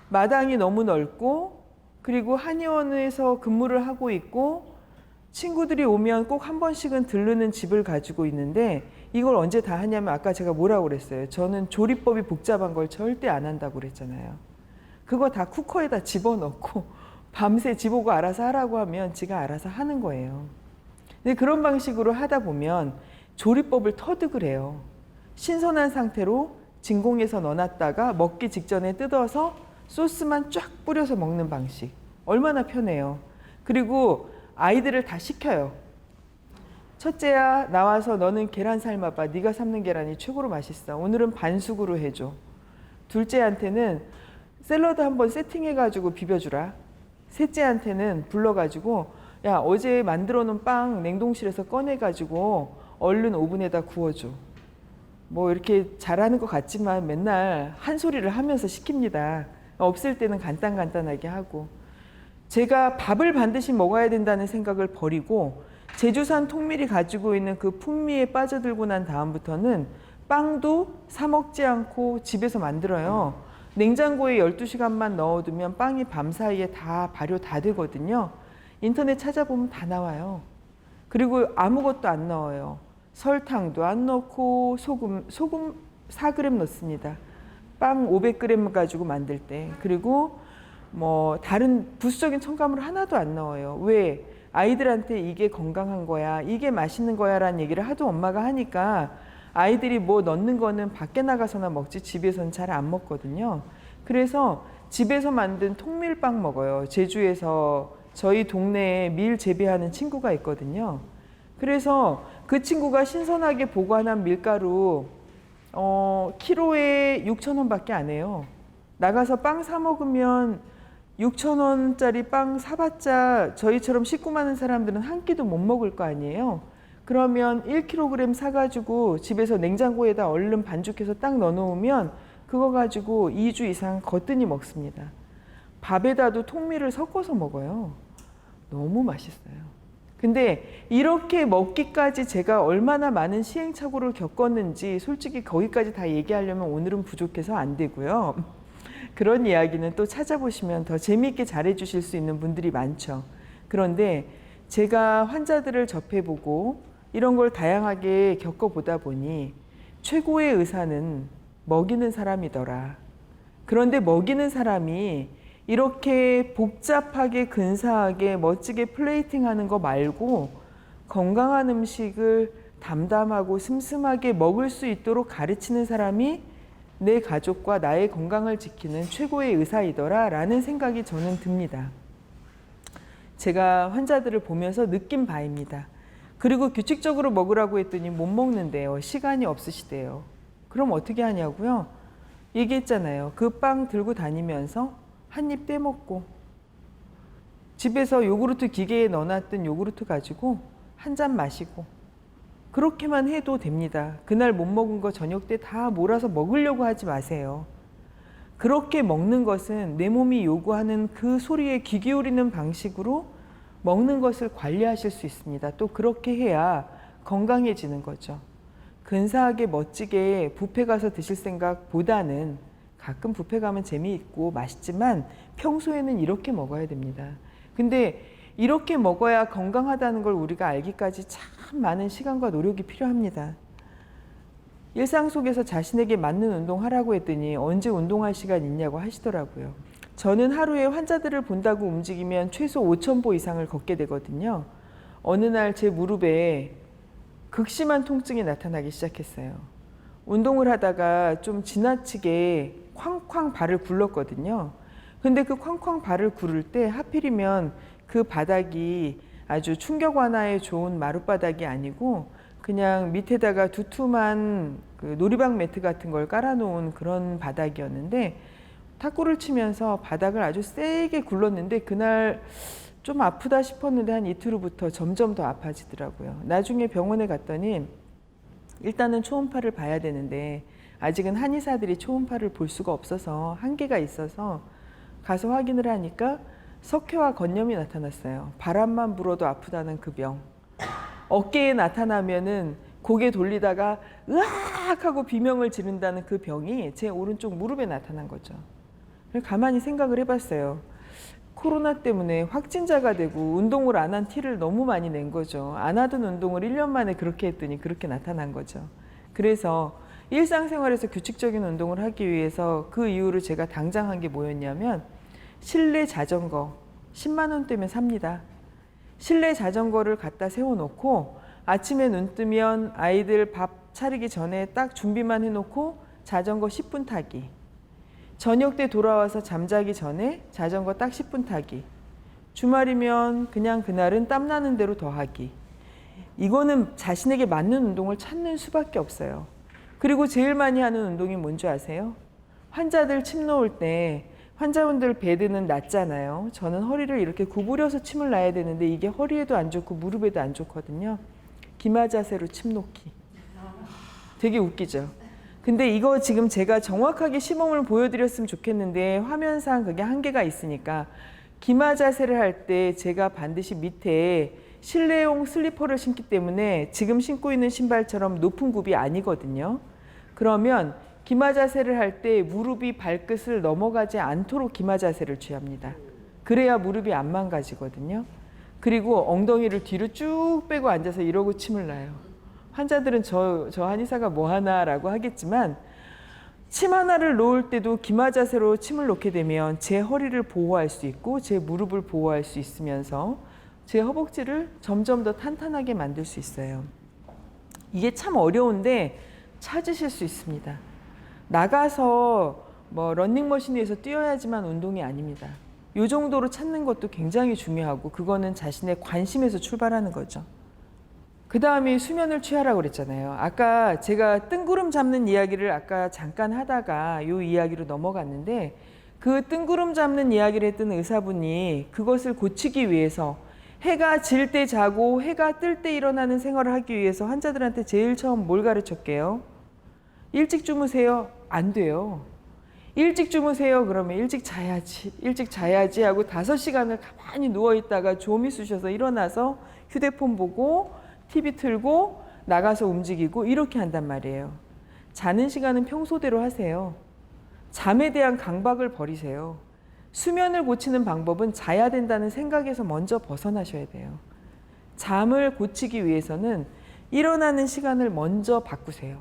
마당이 너무 넓고 그리고 한의원에서 근무를 하고 있고 친구들이 오면 꼭 한 번씩은 들르는 집을 가지고 있는데 이걸 언제 다 하냐면 아까 제가 뭐라고 그랬어요. 저는 조리법이 복잡한 걸 절대 안 한다고 그랬잖아요. 그거 다 쿠커에다 집어넣고 밤새 지보고 알아서 하라고 하면 지가 알아서 하는 거예요. 근데 그런 방식으로 하다 보면 조리법을 터득을 해요. 신선한 상태로 진공에서 넣어놨다가 먹기 직전에 뜯어서 소스만 쫙 뿌려서 먹는 방식. 얼마나 편해요. 그리고 아이들을 다 시켜요. 첫째야 나와서 너는 계란 삶아봐. 네가 삶는 계란이 최고로 맛있어. 오늘은 반숙으로 해줘. 둘째한테는 샐러드 한번 세팅해가지고 비벼주라. 셋째한테는 불러가지고 야 어제 만들어 놓은 빵 냉동실에서 꺼내가지고 얼른 오븐에다 구워줘. 뭐 이렇게 잘하는 것 같지만 맨날 한 소리를 하면서 시킵니다. 없을 때는 간단하게 하고. 제가 밥을 반드시 먹어야 된다는 생각을 버리고 제주산 통밀이 가지고 있는 그 풍미에 빠져들고 난 다음부터는 빵도 사 먹지 않고 집에서 만들어요. 냉장고에 12시간만 넣어두면 빵이 밤사이에 다 발효 다 되거든요. 인터넷 찾아보면 다 나와요. 그리고 아무것도 안 넣어요. 설탕도 안 넣고 소금 4g 넣습니다. 빵 500g 가지고 만들 때. 그리고 뭐 다른 부수적인 첨가물 하나도 안 넣어요. 왜? 아이들한테 이게 건강한 거야, 이게 맛있는 거야 라는 얘기를 하도 엄마가 하니까 아이들이 뭐 넣는 거는 밖에 나가서나 먹지 집에서는 잘 안 먹거든요. 그래서 집에서 만든 통밀빵 먹어요. 제주에서 저희 동네에 밀 재배하는 친구가 있거든요. 그래서 그 친구가 신선하게 보관한 밀가루 키로에 6,000원밖에 안 해요. 나가서 빵 사 먹으면 6,000원짜리 빵 사봤자 저희처럼 식구 많은 사람들은 한 끼도 못 먹을 거 아니에요. 그러면 1kg 사가지고 집에서 냉장고에다 얼른 반죽해서 딱 넣어놓으면 그거 가지고 2주 이상 거뜬히 먹습니다. 밥에다도 통밀을 섞어서 먹어요. 너무 맛있어요. 근데 이렇게 먹기까지 제가 얼마나 많은 시행착오를 겪었는지 솔직히 거기까지 다 얘기하려면 오늘은 부족해서 안 되고요. 그런 이야기는 또 찾아보시면 더 재미있게 잘해주실 수 있는 분들이 많죠. 그런데 제가 환자들을 접해보고 이런 걸 다양하게 겪어보다 보니 최고의 의사는 먹이는 사람이더라. 그런데 먹이는 사람이 이렇게 복잡하게 근사하게 멋지게 플레이팅하는 거 말고 건강한 음식을 담담하고 슴슴하게 먹을 수 있도록 가르치는 사람이 내 가족과 나의 건강을 지키는 최고의 의사이더라 라는 생각이 저는 듭니다. 제가 환자들을 보면서 느낀 바입니다. 그리고 규칙적으로 먹으라고 했더니 못 먹는데요. 시간이 없으시대요. 그럼 어떻게 하냐고요? 얘기했잖아요. 그 빵 들고 다니면서 한 입 떼먹고 집에서 요구르트 기계에 넣어놨던 요구르트 가지고 한 잔 마시고 그렇게만 해도 됩니다. 그날 못 먹은 거 저녁 때 다 몰아서 먹으려고 하지 마세요. 그렇게 먹는 것은 내 몸이 요구하는 그 소리에 귀 기울이는 방식으로 먹는 것을 관리하실 수 있습니다. 또 그렇게 해야 건강해지는 거죠. 근사하게 멋지게 뷔페 가서 드실 생각보다는 가끔 뷔페 가면 재미있고 맛있지만 평소에는 이렇게 먹어야 됩니다. 근데 이렇게 먹어야 건강하다는 걸 우리가 알기까지 참 많은 시간과 노력이 필요합니다. 일상 속에서 자신에게 맞는 운동하라고 했더니 언제 운동할 시간 있냐고 하시더라고요. 저는 하루에 환자들을 본다고 움직이면 최소 5,000보 이상을 걷게 되거든요. 어느 날 제 무릎에 극심한 통증이 나타나기 시작했어요. 운동을 하다가 좀 지나치게 쾅쾅 발을 굴렀거든요. 근데 그 쾅쾅 발을 구를 때 하필이면 그 바닥이 아주 충격 완화에 좋은 마룻바닥이 아니고 그냥 밑에다가 두툼한 그 놀이방 매트 같은 걸 깔아놓은 그런 바닥이었는데 탁구를 치면서 바닥을 아주 세게 굴렀는데 그날 좀 아프다 싶었는데 한 이틀 후부터 점점 더 아파지더라고요. 나중에 병원에 갔더니 일단은 초음파를 봐야 되는데 아직은 한의사들이 초음파를 볼 수가 없어서 한계가 있어서 가서 확인을 하니까 석회와 건염이 나타났어요. 바람만 불어도 아프다는 그 병. 어깨에 나타나면은 고개 돌리다가 으악 하고 비명을 지른다는 그 병이 제 오른쪽 무릎에 나타난 거죠. 가만히 생각을 해봤어요. 코로나 때문에 확진자가 되고 운동을 안 한 티를 너무 많이 낸 거죠. 안 하던 운동을 1년 만에 그렇게 했더니 그렇게 나타난 거죠. 그래서 일상생활에서 규칙적인 운동을 하기 위해서 그 이후로 제가 당장 한 게 뭐였냐면 실내 자전거 10만 원대면 삽니다. 실내 자전거를 갖다 세워놓고 아침에 눈 뜨면 아이들 밥 차리기 전에 딱 준비만 해놓고 자전거 10분 타기. 저녁 때 돌아와서 잠자기 전에 자전거 딱 10분 타기. 주말이면 그냥 그날은 땀나는 대로 더 하기. 이거는 자신에게 맞는 운동을 찾는 수밖에 없어요. 그리고 제일 많이 하는 운동이 뭔지 아세요? 환자들 침 놓을 때 환자분들 베드는 낮잖아요. 저는 허리를 이렇게 구부려서 침을 놔야 되는데 이게 허리에도 안 좋고 무릎에도 안 좋거든요. 기마 자세로 침 놓기. 되게 웃기죠? 근데 이거 지금 제가 정확하게 시범을 보여드렸으면 좋겠는데 화면상 그게 한계가 있으니까 기마 자세를 할 때 제가 반드시 밑에 실내용 슬리퍼를 신기 때문에 지금 신고 있는 신발처럼 높은 굽이 아니거든요. 그러면 기마 자세를 할 때 무릎이 발끝을 넘어가지 않도록 기마 자세를 취합니다. 그래야 무릎이 안 망가지거든요. 그리고 엉덩이를 뒤로 쭉 빼고 앉아서 이러고 침을 놔요. 환자들은 저 한의사가 뭐 하나라고 하겠지만 침 하나를 놓을 때도 기마 자세로 침을 놓게 되면 제 허리를 보호할 수 있고 제 무릎을 보호할 수 있으면서 제 허벅지를 점점 더 탄탄하게 만들 수 있어요. 이게 참 어려운데 찾으실 수 있습니다. 나가서 뭐 러닝머신에서 뛰어야지만 운동이 아닙니다. 이 정도로 찾는 것도 굉장히 중요하고 그거는 자신의 관심에서 출발하는 거죠. 그 다음에 수면을 취하라고 그랬잖아요. 아까 제가 뜬구름 잡는 이야기를 아까 잠깐 하다가 이 이야기로 넘어갔는데 그 뜬구름 잡는 이야기를 했던 의사분이 그것을 고치기 위해서 해가 질 때 자고 해가 뜰 때 일어나는 생활을 하기 위해서 환자들한테 제일 처음 뭘 가르쳤게요? 일찍 주무세요? 안 돼요. 일찍 주무세요. 그러면 일찍 자야지 하고 5시간을 가만히 누워있다가 좀이 쑤셔서 일어나서 휴대폰 보고 TV 틀고 나가서 움직이고 이렇게 한단 말이에요. 자는 시간은 평소대로 하세요. 잠에 대한 강박을 버리세요. 수면을 고치는 방법은 자야 된다는 생각에서 먼저 벗어나셔야 돼요. 잠을 고치기 위해서는 일어나는 시간을 먼저 바꾸세요.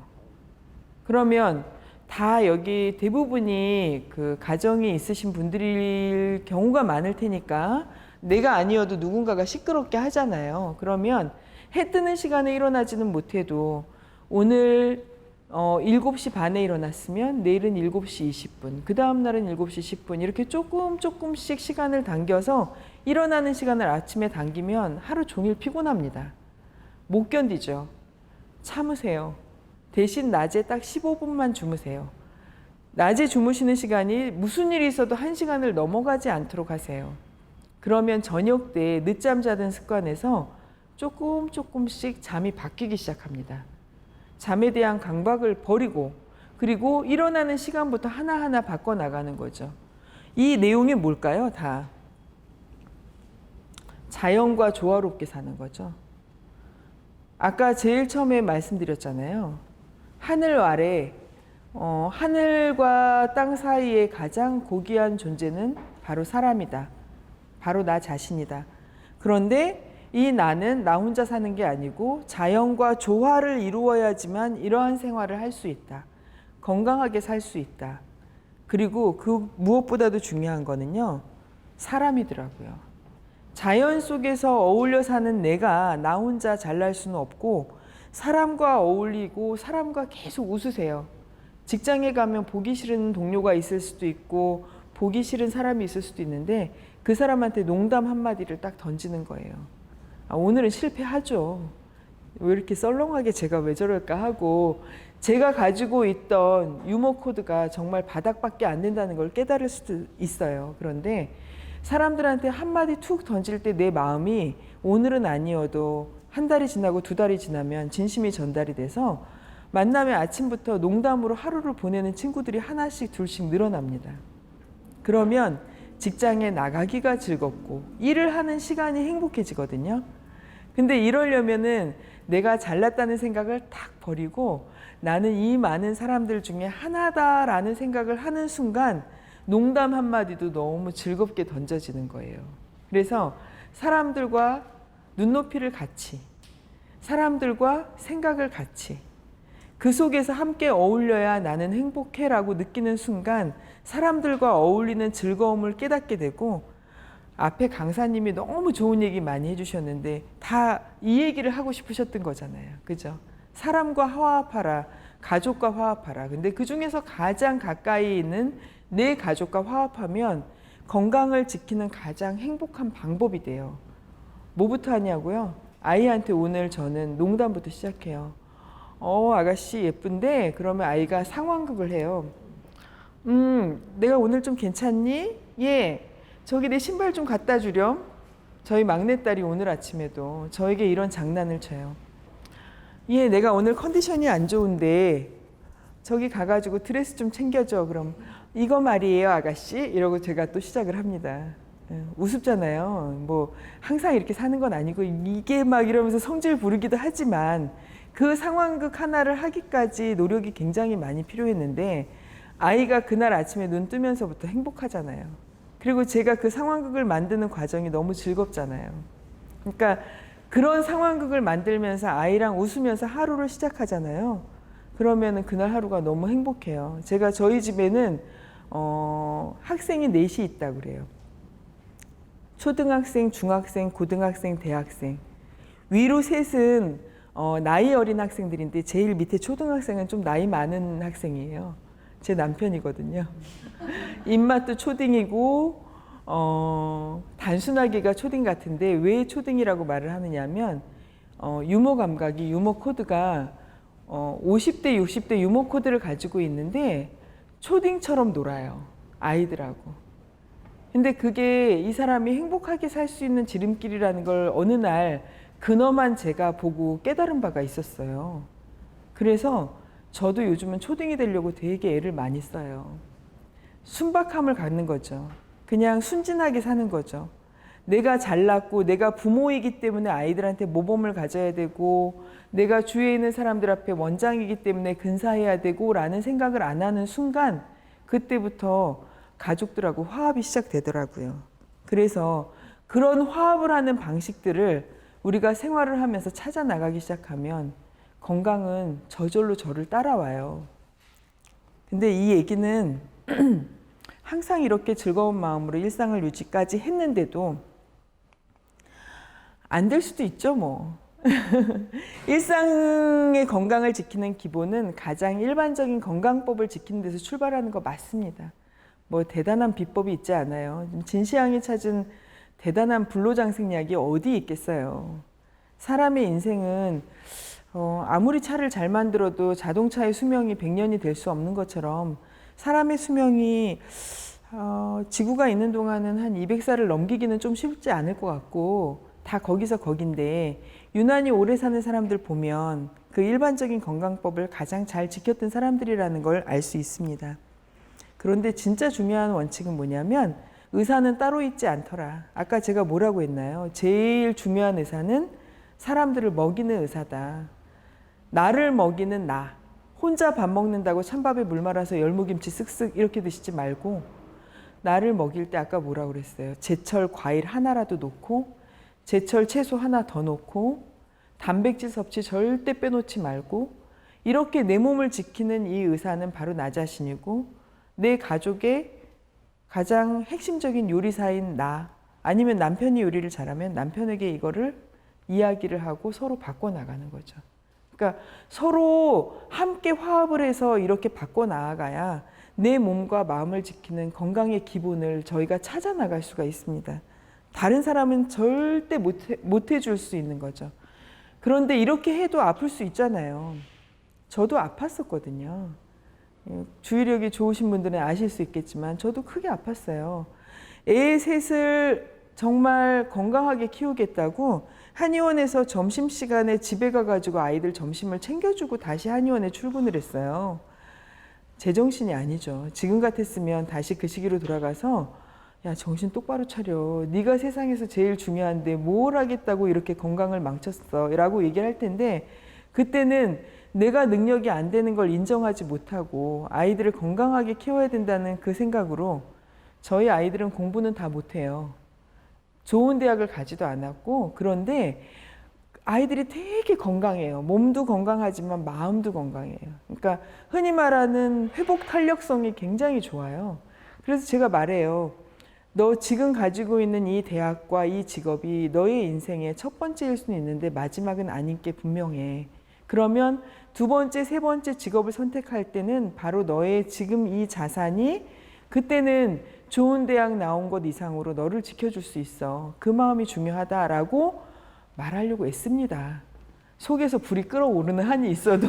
그러면 다 여기 대부분이 그 가정이 있으신 분들일 경우가 많을 테니까 내가 아니어도 누군가가 시끄럽게 하잖아요. 그러면 해 뜨는 시간에 일어나지는 못해도 오늘 7시 반에 일어났으면 내일은 7시 20분, 그 다음 날은 7시 10분 이렇게 조금씩 시간을 당겨서 일어나는 시간을 아침에 당기면 하루 종일 피곤합니다. 못 견디죠. 참으세요. 대신 낮에 딱 15분만 주무세요. 낮에 주무시는 시간이 무슨 일이 있어도 1시간을 넘어가지 않도록 하세요. 그러면 저녁 때 늦잠 자던 습관에서 조금씩 잠이 바뀌기 시작합니다. 잠에 대한 강박을 버리고 그리고 일어나는 시간부터 하나하나 바꿔나가는 거죠. 이 내용이 뭘까요? 다 자연과 조화롭게 사는 거죠. 아까 제일 처음에 말씀드렸잖아요. 하늘 아래 하늘과 땅 사이에 가장 고귀한 존재는 바로 사람이다. 바로 나 자신이다. 그런데 이 나는 나 혼자 사는 게 아니고 자연과 조화를 이루어야지만 이러한 생활을 할 수 있다. 건강하게 살 수 있다. 그리고 그 무엇보다도 중요한 거는요. 사람이더라고요. 자연 속에서 어울려 사는 내가 나 혼자 잘날 수는 없고 사람과 어울리고 사람과 계속 웃으세요. 직장에 가면 보기 싫은 동료가 있을 수도 있고 보기 싫은 사람이 있을 수도 있는데 그 사람한테 농담 한마디를 딱 던지는 거예요. 오늘은 실패하죠. 왜 이렇게 썰렁하게 제가 왜 저럴까 하고 제가 가지고 있던 유머 코드가 정말 바닥밖에 안 된다는 걸 깨달을 수도 있어요. 그런데 사람들한테 한마디 툭 던질 때 내 마음이 오늘은 아니어도 한 달이 지나고 2달이 지나면 진심이 전달이 돼서 만남의 아침부터 농담으로 하루를 보내는 친구들이 하나씩 둘씩 늘어납니다. 그러면 직장에 나가기가 즐겁고 일을 하는 시간이 행복해지거든요. 근데 이러려면은 내가 잘났다는 생각을 탁 버리고 나는 이 많은 사람들 중에 하나다라는 생각을 하는 순간 농담 한마디도 너무 즐겁게 던져지는 거예요. 그래서 사람들과 눈높이를 같이, 사람들과 생각을 같이, 그 속에서 함께 어울려야 나는 행복해라고 느끼는 순간 사람들과 어울리는 즐거움을 깨닫게 되고 앞에 강사님이 너무 좋은 얘기 많이 해주셨는데 다 이 얘기를 하고 싶으셨던 거잖아요. 그죠? 사람과 화합하라, 가족과 화합하라. 근데 그 중에서 가장 가까이 있는 내 가족과 화합하면 건강을 지키는 가장 행복한 방법이 돼요. 뭐부터 하냐고요? 아이한테 오늘 저는 농담부터 시작해요. 아가씨 예쁜데 그러면 아이가 상황극을 해요. 내가 오늘 좀 괜찮니? 예. 저기 내 신발 좀 갖다 주렴. 저희 막내딸이 오늘 아침에도 저에게 이런 장난을 쳐요. 예, 내가 오늘 컨디션이 안 좋은데 저기 가가지고 드레스 좀 챙겨줘. 그럼 이거 말이에요 아가씨? 이러고 제가 또 시작을 합니다. 우습잖아요. 뭐 항상 이렇게 사는 건 아니고 이게 막 이러면서 성질 부르기도 하지만 그 상황극 하나를 하기까지 노력이 굉장히 많이 필요했는데 아이가 그날 아침에 눈 뜨면서부터 행복하잖아요. 그리고 제가 그 상황극을 만드는 과정이 너무 즐겁잖아요. 그러니까 그런 상황극을 만들면서 아이랑 웃으면서 하루를 시작하잖아요. 그러면 그날 하루가 너무 행복해요. 제가 저희 집에는 학생이 넷이 있다고 그래요. 초등학생, 중학생, 고등학생, 대학생. 위로 셋은 나이 어린 학생들인데 제일 밑에 초등학생은 좀 나이 많은 학생이에요. 제 남편이거든요. 입맛도 초딩이고 단순하기가 초딩 같은데 왜 초딩이라고 말을 하느냐면 유머 감각이 유머 코드가 50대 60대 유머 코드를 가지고 있는데 초딩처럼 놀아요. 아이들하고. 근데 그게 이 사람이 행복하게 살 수 있는 지름길이라는 걸 어느 날 근엄한 제가 보고 깨달은 바가 있었어요. 그래서 저도 요즘은 초딩이 되려고 되게 애를 많이 써요. 순박함을 갖는 거죠. 그냥 순진하게 사는 거죠. 내가 잘났고 내가 부모이기 때문에 아이들한테 모범을 가져야 되고 내가 주위에 있는 사람들 앞에 원장이기 때문에 근사해야 되고 라는 생각을 안 하는 순간 그때부터 가족들하고 화합이 시작되더라고요. 그래서 그런 화합을 하는 방식들을 우리가 생활을 하면서 찾아 나가기 시작하면 건강은 저절로 저를 따라와요. 근데 이 얘기는 항상 이렇게 즐거운 마음으로 일상을 유지까지 했는데도 안 될 수도 있죠, 뭐. 일상의 건강을 지키는 기본은 가장 일반적인 건강법을 지키는 데서 출발하는 거 맞습니다. 뭐 대단한 비법이 있지 않아요. 진시황이 찾은 대단한 불로장생약이 어디 있겠어요. 사람의 인생은 아무리 차를 잘 만들어도 자동차의 수명이 100년이 될 수 없는 것처럼 사람의 수명이 지구가 있는 동안은 한 200살을 넘기기는 좀 쉽지 않을 것 같고 다 거기서 거긴데 유난히 오래 사는 사람들 보면 그 일반적인 건강법을 가장 잘 지켰던 사람들이라는 걸 알 수 있습니다. 그런데 진짜 중요한 원칙은 뭐냐면 의사는 따로 있지 않더라. 아까 제가 뭐라고 했나요? 제일 중요한 의사는 사람들을 먹이는 의사다. 나를 먹이는 나. 혼자 밥 먹는다고 찬밥에 물 말아서 열무김치 쓱쓱 이렇게 드시지 말고 나를 먹일 때 아까 뭐라고 그랬어요? 제철 과일 하나라도 놓고 제철 채소 하나 더 놓고 단백질 섭취 절대 빼놓지 말고 이렇게 내 몸을 지키는 이 의사는 바로 나 자신이고 내 가족의 가장 핵심적인 요리사인 나 아니면 남편이 요리를 잘하면 남편에게 이거를 이야기를 하고 서로 바꿔나가는 거죠. 그러니까 서로 함께 화합을 해서 이렇게 바꿔나가야 내 몸과 마음을 지키는 건강의 기본을 저희가 찾아나갈 수가 있습니다. 다른 사람은 절대 못 해줄 수 있는 거죠. 그런데 이렇게 해도 아플 수 있잖아요. 저도 아팠었거든요. 주의력이 좋으신 분들은 아실 수 있겠지만 저도 크게 아팠어요. 애 셋을 정말 건강하게 키우겠다고 한의원에서 점심시간에 집에 가가지고 아이들 점심을 챙겨주고 다시 한의원에 출근을 했어요. 제정신이 아니죠. 지금 같았으면 다시 그 시기로 돌아가서 야 정신 똑바로 차려. 네가 세상에서 제일 중요한데 뭘 하겠다고 이렇게 건강을 망쳤어 라고 얘기를 할 텐데 그때는 내가 능력이 안 되는 걸 인정하지 못하고 아이들을 건강하게 키워야 된다는 그 생각으로 저희 아이들은 공부는 다 못해요. 좋은 대학을 가지도 않았고 그런데 아이들이 되게 건강해요. 몸도 건강하지만 마음도 건강해요. 그러니까 흔히 말하는 회복 탄력성이 굉장히 좋아요. 그래서 제가 말해요. 너 지금 가지고 있는 이 대학과 이 직업이 너의 인생의 첫 번째일 수는 있는데 마지막은 아닌 게 분명해. 그러면 두 번째, 세 번째 직업을 선택할 때는 바로 너의 지금 이 자산이 그때는 좋은 대학 나온 것 이상으로 너를 지켜줄 수 있어. 그 마음이 중요하다라고 말하려고 애씁니다. 속에서 불이 끓어오르는 한이 있어도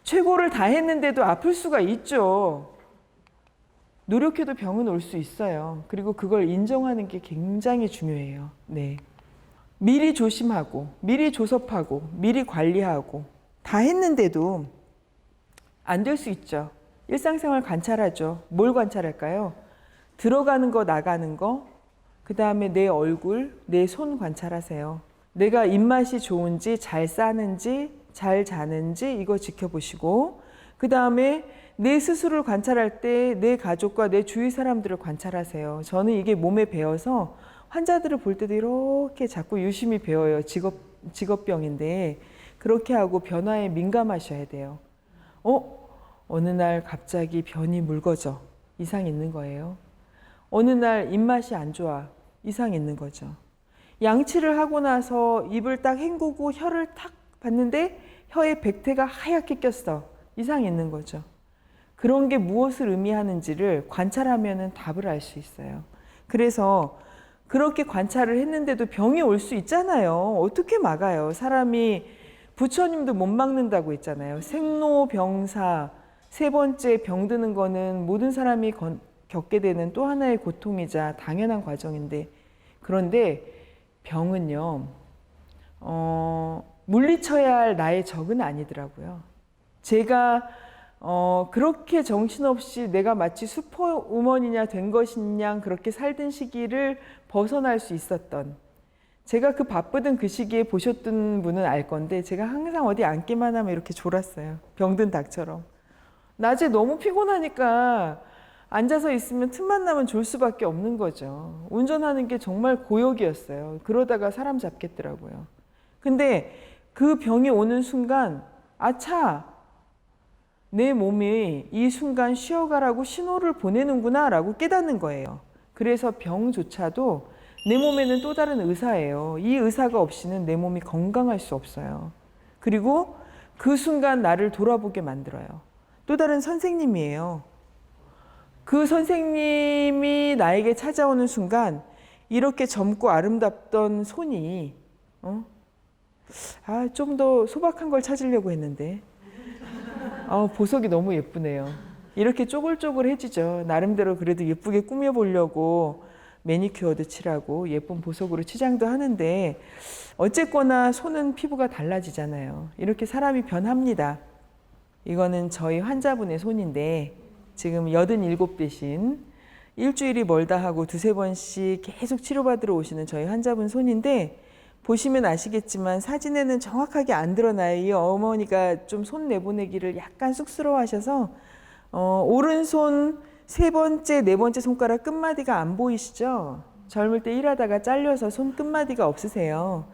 최고를 다 했는데도 아플 수가 있죠. 노력해도 병은 올 수 있어요. 그리고 그걸 인정하는 게 굉장히 중요해요. 네. 미리 조심하고 미리 조섭하고 미리 관리하고 다 했는데도 안 될 수 있죠. 일상생활 관찰하죠. 뭘 관찰할까요? 들어가는 거, 나가는 거, 그 다음에 내 얼굴, 내 손 관찰하세요. 내가 입맛이 좋은지, 잘 싸는지, 잘 자는지 이거 지켜보시고, 그 다음에 내 스스로를 관찰할 때 내 가족과 내 주위 사람들을 관찰하세요. 저는 이게 몸에 배어서 환자들을 볼 때도 이렇게 자꾸 유심히 배워요. 직업병인데 그렇게 하고 변화에 민감하셔야 돼요. 어느 날 갑자기 변이 묽어져. 이상 있는 거예요. 어느 날 입맛이 안 좋아. 이상 있는 거죠. 양치를 하고 나서 입을 딱 헹구고 혀를 탁 봤는데 혀에 백태가 하얗게 꼈어. 이상 있는 거죠. 그런 게 무엇을 의미하는지를 관찰하면 답을 알 수 있어요. 그래서 그렇게 관찰을 했는데도 병이 올 수 있잖아요. 어떻게 막아요? 사람이 부처님도 못 막는다고 했잖아요. 생로병사, 세 번째 병드는 거는 모든 사람이 겪게 되는 또 하나의 고통이자 당연한 과정인데, 그런데 병은요, 물리쳐야 할 나의 적은 아니더라고요. 제가 그렇게 정신없이 내가 마치 슈퍼우먼이냐 된 것이냐 그렇게 살던 시기를 벗어날 수 있었던, 제가 그 바쁘던 그 시기에 보셨던 분은 알 건데 제가 항상 어디 앉기만 하면 이렇게 졸았어요. 병든 닭처럼. 낮에 너무 피곤하니까 앉아서 있으면 틈만 나면 졸 수밖에 없는 거죠. 운전하는 게 정말 고역이었어요. 그러다가 사람 잡겠더라고요. 근데 그 병이 오는 순간 아차! 내 몸이 이 순간 쉬어가라고 신호를 보내는구나 라고 깨닫는 거예요. 그래서 병조차도 내 몸에는 또 다른 의사예요. 이 의사가 없이는 내 몸이 건강할 수 없어요. 그리고 그 순간 나를 돌아보게 만들어요. 또 다른 선생님이에요. 그 선생님이 나에게 찾아오는 순간 이렇게 젊고 아름답던 손이 좀 더 소박한 걸 찾으려고 했는데 보석이 너무 예쁘네요. 이렇게 쪼글쪼글해지죠. 나름대로 그래도 예쁘게 꾸며보려고 매니큐어도 칠하고 예쁜 보석으로 치장도 하는데 어쨌거나 손은 피부가 달라지잖아요. 이렇게 사람이 변합니다. 이거는 저희 환자분의 손인데 지금 87 대신 일주일이 멀다 하고 두세 번씩 계속 치료받으러 오시는 저희 환자분 손인데, 보시면 아시겠지만 사진에는 정확하게 안 드러나요. 이 어머니가 좀 손 내보내기를 약간 쑥스러워하셔서 오른손 세 번째, 네 번째 손가락 끝마디가 안 보이시죠? 젊을 때 일하다가 잘려서 손 끝마디가 없으세요.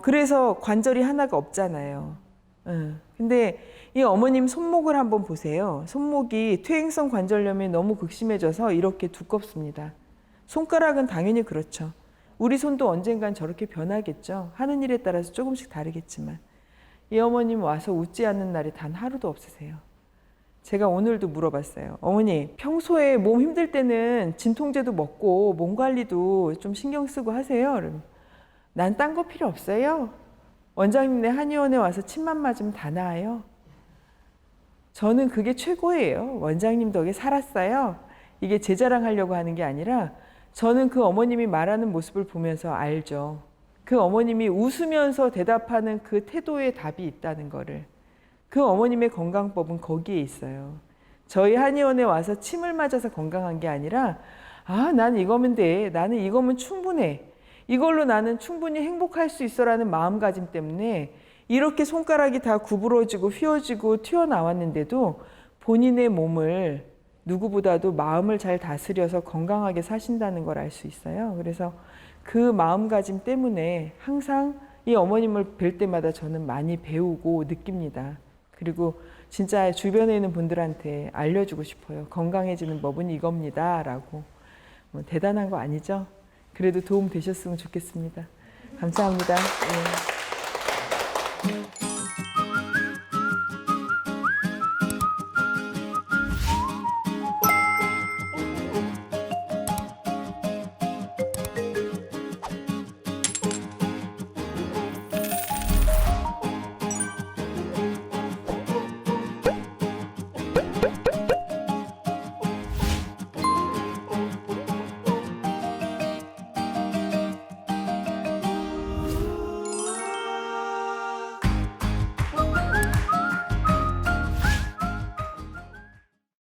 그래서 관절이 하나가 없잖아요. 근데 이 어머님 손목을 한번 보세요. 손목이 퇴행성 관절염이 너무 극심해져서 이렇게 두껍습니다. 손가락은 당연히 그렇죠. 우리 손도 언젠간 저렇게 변하겠죠. 하는 일에 따라서 조금씩 다르겠지만 이 어머님 와서 웃지 않는 날이 단 하루도 없으세요. 제가 오늘도 물어봤어요. 어머니, 평소에 몸 힘들 때는 진통제도 먹고 몸 관리도 좀 신경 쓰고 하세요? 난 딴 거 필요 없어요. 원장님네 한의원에 와서 침만 맞으면 다 나아요. 저는 그게 최고예요. 원장님 덕에 살았어요. 이게 제 자랑하려고 하는 게 아니라 저는 그 어머님이 말하는 모습을 보면서 알죠. 그 어머님이 웃으면서 대답하는 그 태도에 답이 있다는 거를. 그 어머님의 건강법은 거기에 있어요. 저희 한의원에 와서 침을 맞아서 건강한 게 아니라 난 이거면 돼. 나는 이거면 충분해. 이걸로 나는 충분히 행복할 수 있어라는 마음가짐 때문에 이렇게 손가락이 다 구부러지고 휘어지고 튀어나왔는데도 본인의 몸을 누구보다도 마음을 잘 다스려서 건강하게 사신다는 걸 알 수 있어요. 그래서 그 마음가짐 때문에 항상 이 어머님을 뵐 때마다 저는 많이 배우고 느낍니다. 그리고 진짜 주변에 있는 분들한테 알려주고 싶어요. 건강해지는 법은 이겁니다 라고. 대단한 거 아니죠? 그래도 도움 되셨으면 좋겠습니다. 감사합니다. 네.